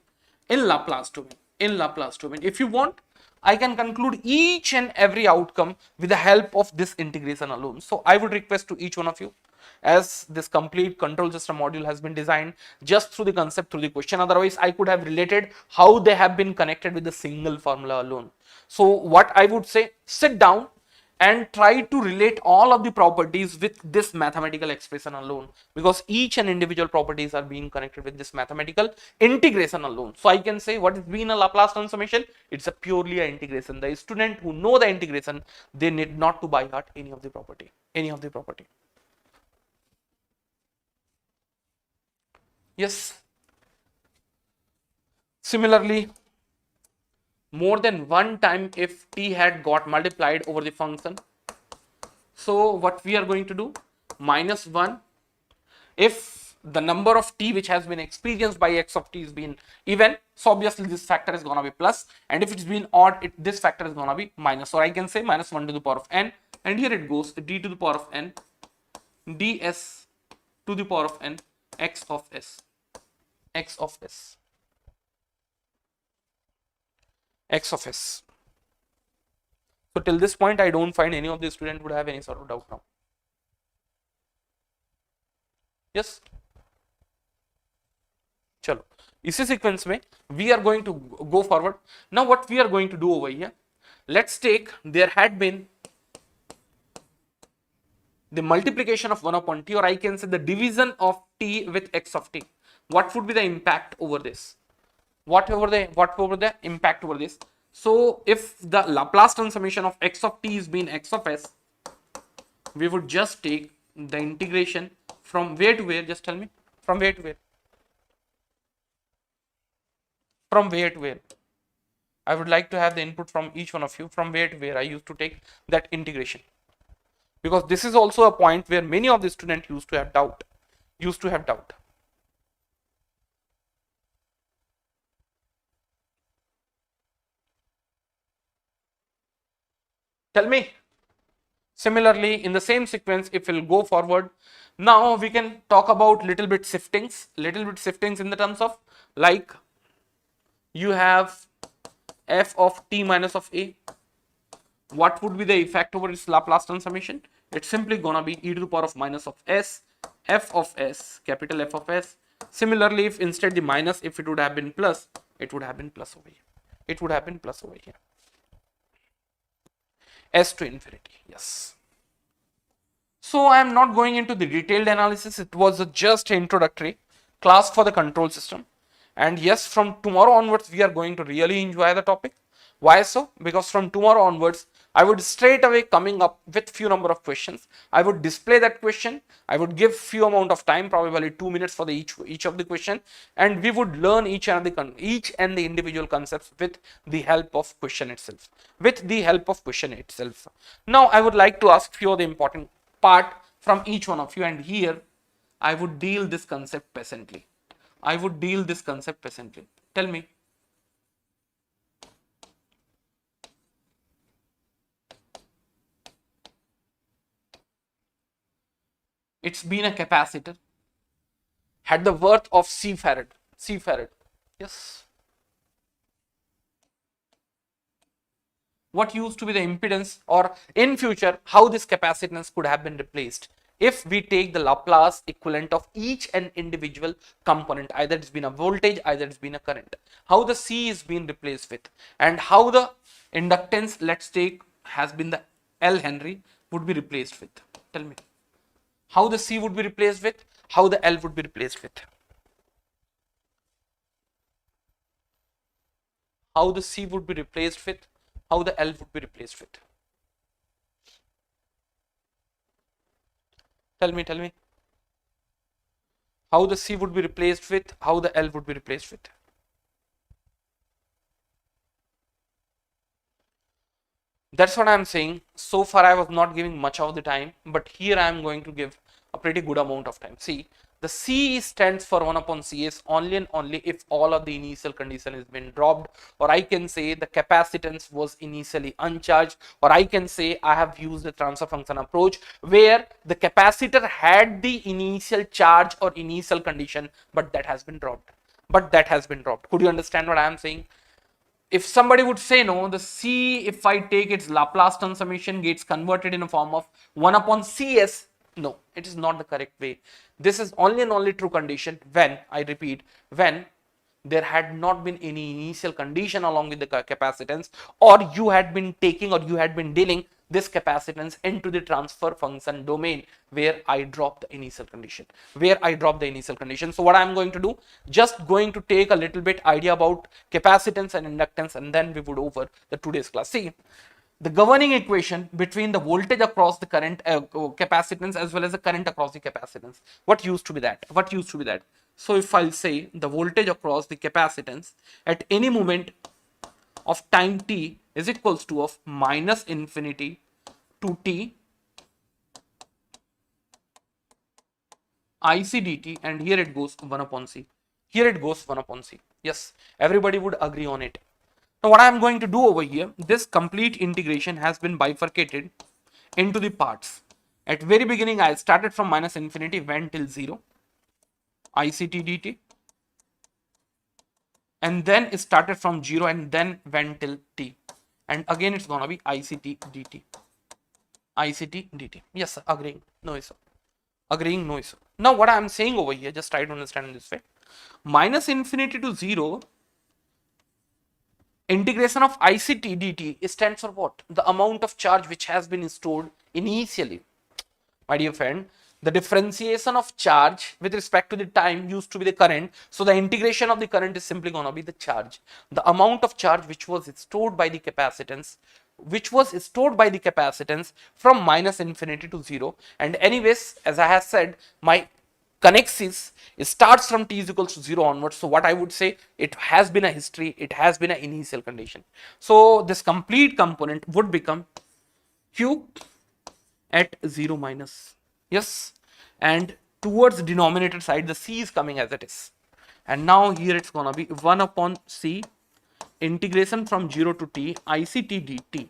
A: in Laplace domain. If you want, I can conclude each and every outcome with the help of this integration alone. So I would request to each one of you, as this complete control system module has been designed just through the concept, through the question, otherwise I could have related how they have been connected with the single formula alone. So what I would say, sit down and try to relate all of the properties with this mathematical expression alone, because each and individual properties are being connected with this mathematical integration alone. So I can say what is being a Laplace transformation, it's a purely an integration. The student who know the integration, they need not to by heart any of the property. Yes. Similarly, more than one time if t had got multiplied over the function, so what we are going to do, minus 1 if the number of t which has been experienced by x of t is been even, so obviously this factor is gonna be plus, and if it's been odd, this factor is gonna be minus. So I can say minus 1 to the power of n, and here it goes d to the power of n ds to the power of n x of s. So till this point I don't find any of the student would have any sort of doubt now. Yes, chalo, इसी sequence में we are going to go forward. Now what we are going to do over here, let's take, there had been the multiplication of 1 upon t, or I can say the division of t with x of t. What would be the impact over this? What over the impact over this? So if the Laplace transformation of x of t is being x of s, we would just take the integration from where to where? Just tell me. From where to where? From where to where? I would like to have the input from each one of you. From where to where I used to take that integration? Because this is also a point where many of the students used to have doubt. Tell me. Similarly, in the same sequence, if we'll go forward, now we can talk about little bit shiftings in the terms of, like, you have f of t minus of a. What would be the effect over its Laplace transformation? It's simply gonna be e to the power of minus of s, f of s, capital F of s. Similarly, if instead the minus, if it would have been plus, it would have been plus over here. S to infinity, yes. So I am not going into the detailed analysis. It was just an introductory class for the control system. And yes, from tomorrow onwards, we are going to really enjoy the topic. Why so? Because from tomorrow onwards, I would straight away coming up with few number of questions. I would display that question. I would give few amount of time, probably 2 minutes for the each of the question, and we would learn each and the individual concepts with the help of question itself. Now, I would like to ask few of the important part from each one of you, and here I would deal this concept patiently. Tell me. It's been a capacitor, had the worth of C farad. Yes. What used to be the impedance, or in future, how this capacitance could have been replaced if we take the Laplace equivalent of each and individual component, either it's been a voltage, either it's been a current, how the C is being replaced with, and how the inductance, let's take, has been the L Henry, would be replaced with. Tell me. How the C would be replaced with, how the L would be replaced with. How the C would be replaced with, how the L would be replaced with. Tell me. How the C would be replaced with, how the L would be replaced with. That's what I'm saying. So far I was not giving much of the time, but here I am going to give a pretty good amount of time. See, the C stands for 1 upon Cs only and only if all of the initial condition has been dropped, or I can say the capacitance was initially uncharged, or I can say I have used the transfer function approach where the capacitor had the initial charge or initial condition, but that has been dropped. Could you understand what I am saying? If somebody would say no, the C, if I take its Laplace transformation, gets converted in a form of 1 upon Cs. No, it is not the correct way. This is only and only true condition when, I repeat, when there had not been any initial condition along with the capacitance, or you had been taking, or you had been dealing this capacitance into the transfer function domain where I drop the initial condition. So what I'm going to do, just going to take a little bit idea about capacitance and inductance, and then we would over the today's class. See, the governing equation between the voltage across the current capacitance as well as the current across the capacitance. What used to be that? So if I'll say the voltage across the capacitance at any moment of time t is equals to of minus infinity to t IC dt, and here it goes 1 upon C. Yes, everybody would agree on it. Now what I am going to do over here, this complete integration has been bifurcated into the parts. At very beginning, I started from minus infinity, went till 0, ICT dt, and then it started from 0 and then went till t, and again it's gonna be ICT dt. Yes, sir. Agreeing, no issue. Now what I am saying over here, just try to understand in this way. Minus infinity to 0, integration of ICT dt stands for what? The amount of charge which has been stored initially. My dear friend, The differentiation of charge with respect to the time used to be the current. So the integration of the current is simply going to be the charge. The amount of charge which was stored by the capacitance, from minus infinity to 0. And anyways, as I have said, my connexes starts from t is equals to 0 onwards. So what I would say, it has been a history, it has been an initial condition. So this complete component would become q at 0 minus. Yes, and towards denominator side the c is coming as it is, and now here it's gonna be 1 upon c integration from 0 to t ict dt.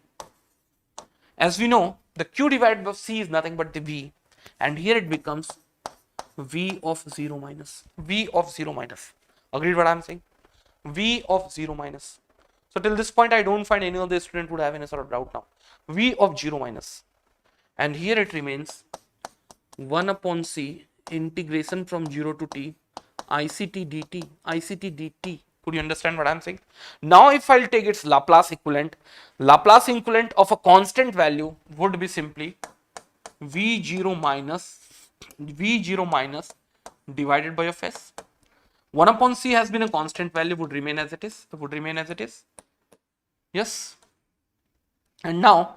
A: As we know, the q divided by c is nothing but the v, and here it becomes v of 0 minus. Agreed what I'm saying? V of 0 minus. So till this point I don't find any of the student would have any sort of doubt now. V of 0 minus, and here it remains 1 upon c integration from 0 to t ict dt. Could you understand what I'm saying? Now if I'll take its Laplace equivalent of a constant value would be simply v0 minus divided by of s. 1 upon c has been a constant value, would remain as it is. Yes, and now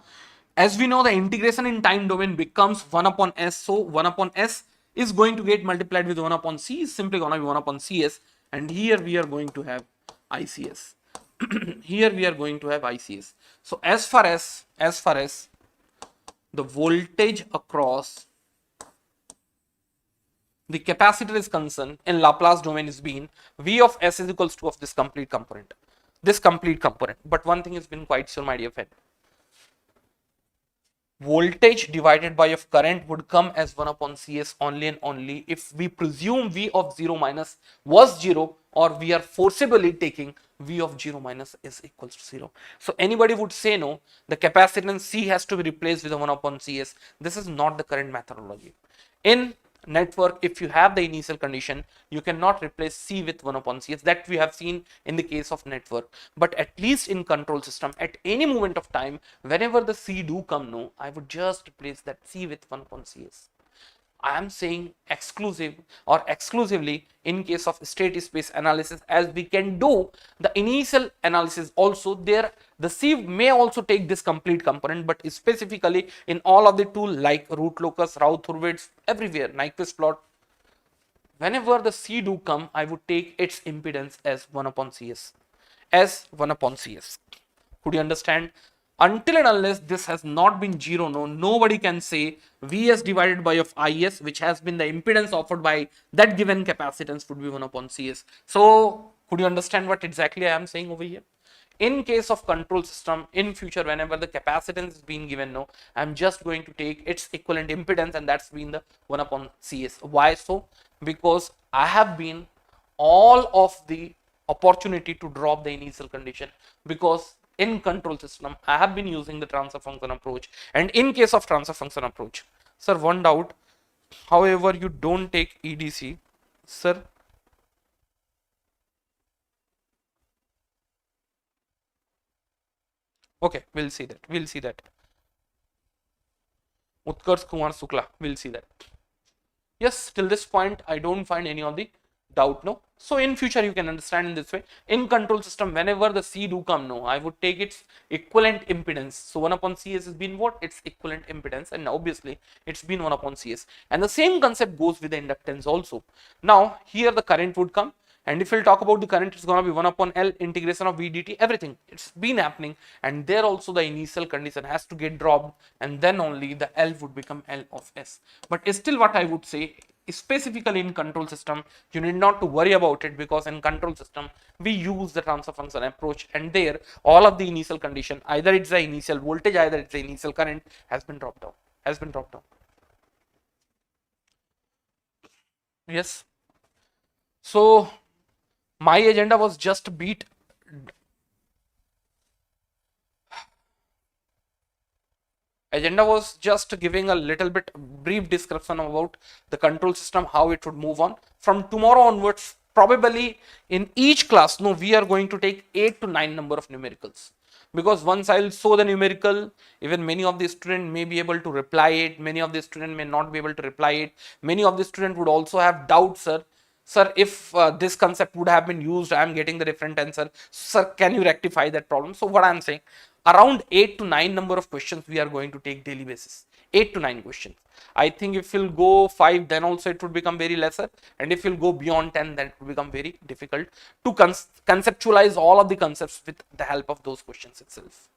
A: as we know, the integration in time domain becomes 1 upon s. So 1 upon s is going to get multiplied with 1 upon c, is simply going to be 1 upon cs, and here we are going to have ics. So as far as the voltage across the capacitor is concerned in Laplace domain is being v of s is equals to of this complete component. But one thing has been quite sure, my dear friend, voltage divided by of current would come as 1 upon cs only and only if we presume v of 0 minus was 0, or we are forcibly taking v of 0 minus is equals to 0. So anybody would say no, the capacitance c has to be replaced with a 1 upon cs. This is not the current methodology. In network, if you have the initial condition, you cannot replace c with 1 upon cs. That we have seen in the case of network, but at least in control system, at any moment of time, whenever the c do come, no, I would just replace that c with 1 upon cs. I am saying exclusively in case of state space analysis, as we can do the initial analysis also there. The C may also take this complete component, but specifically in all of the tool like root locus, Raut-Hurwitz, everywhere, Nyquist plot, whenever the C do come, I would take its impedance as 1 upon cs. Could you understand? Until and unless this has not been 0, no, nobody can say Vs divided by of Is, which has been the impedance offered by that given capacitance, would be 1 upon Cs. So could you understand what exactly I am saying over here? In case of control system, in future, whenever the capacitance is being given, no, I'm just going to take its equivalent impedance, and that's been the 1 upon Cs. Why so? Because I have been all of the opportunity to drop the initial condition, because in control system I have been using the transfer function approach. And in case of transfer function approach, sir, one doubt, however you don't take EDC, sir. Okay, we'll see that. Utkarsh Kumar Sukla, we'll see that. Yes, till this point I don't find any of the doubt, no. So in future you can understand in this way. In control system, whenever the C do come, no, I would take its equivalent impedance. So 1 upon Cs has been what? Its equivalent impedance, and obviously it's been 1 upon Cs. And the same concept goes with the inductance also. Now here the current would come, and if we'll talk about the current, it's going to be 1 upon L integration of V dt, everything. It's been happening, and there also the initial condition has to get dropped, and then only the L would become L of S. But still what I would say, specifically in control system, you need not to worry about it, because in control system we use the transfer function approach, and there all of the initial condition, either it's the initial voltage, either it's the initial current, has been dropped down. Yes, so my agenda was just giving a little bit brief description about the control system, how it would move on. From tomorrow onwards, probably in each class, no, we are going to take 8 to 9 number of numericals. because once I'll show the numerical, even many of the students may be able to reply it, many of the students may not be able to reply it, many of the students would also have doubts, sir, if this concept would have been used, I am getting the different answer, sir, can you rectify that problem? So what I'm saying, around 8 to 9 number of questions we are going to take daily basis, 8 to 9 questions. I think if you'll go 5, then also it would become very lesser, and if you'll go beyond 10, then it will become very difficult to conceptualize all of the concepts with the help of those questions itself.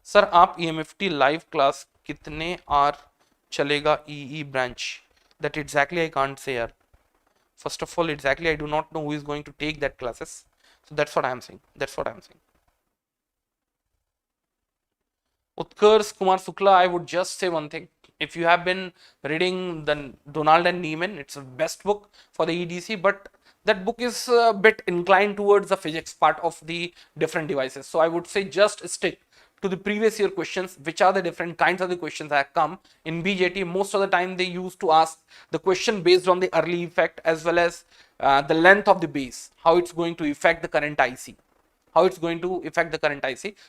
A: Sir, आप EMFT live class कितने are चलेगा EE branch? That exactly I can't say, yaar. First of all, exactly I do not know who is going to take that classes. So that's what I am saying. Utkarsh Kumar Sukla, I would just say one thing. If you have been reading the Donald and Neiman, it's the best book for the EDC, but that book is a bit inclined towards the physics part of the different devices. So I would say just stick to the previous year questions, which are the different kinds of the questions that come in BJT. Most of the time they used to ask the question based on the early effect as well as the length of the base, how it's going to affect the current IC.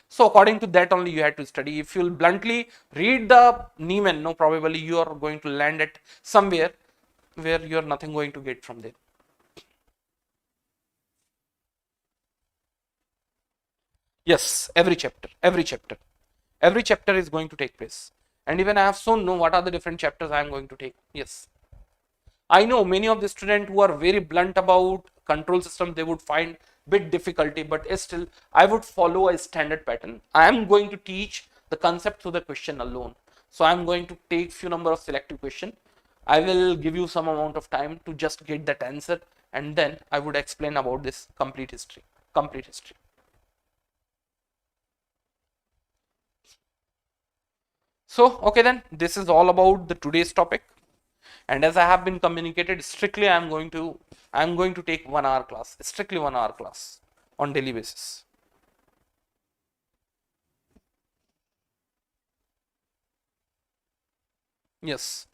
A: So according to that only you had to study. If you'll bluntly read the Neiman, no, probably you are going to land at somewhere where you are nothing going to get from there. Yes, every chapter is going to take place. And even I have shown what are the different chapters I am going to take. Yes. I know many of the students who are very blunt about control system, they would find bit difficulty, but still I would follow a standard pattern. I am going to teach the concept through the question alone. So I am going to take few number of selective question. I will give you some amount of time to just get that answer, and then I would explain about this complete history. So okay, then this is all about the today's topic. And as I have been communicated, strictly I am going to take 1 hour class, strictly 1 hour class on daily basis. Yes,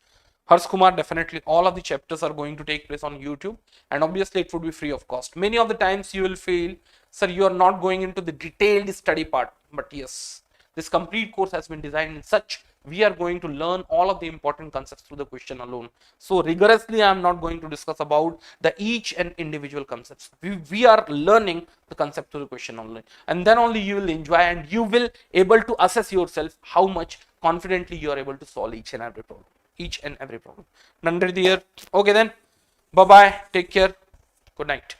A: Harsh Kumar, definitely all of the chapters are going to take place on YouTube, and obviously it would be free of cost. Many of the times you will feel, sir, you are not going into the detailed study part, but yes, this complete course has been designed in such we are going to learn all of the important concepts through the question alone. So rigorously I am not going to discuss about the each and individual concepts. We are learning the concept through the question only, and then only you will enjoy and you will able to assess yourself how much confidently you are able to solve each and every problem. Nandri dear. Okay then, bye bye, take care, good night.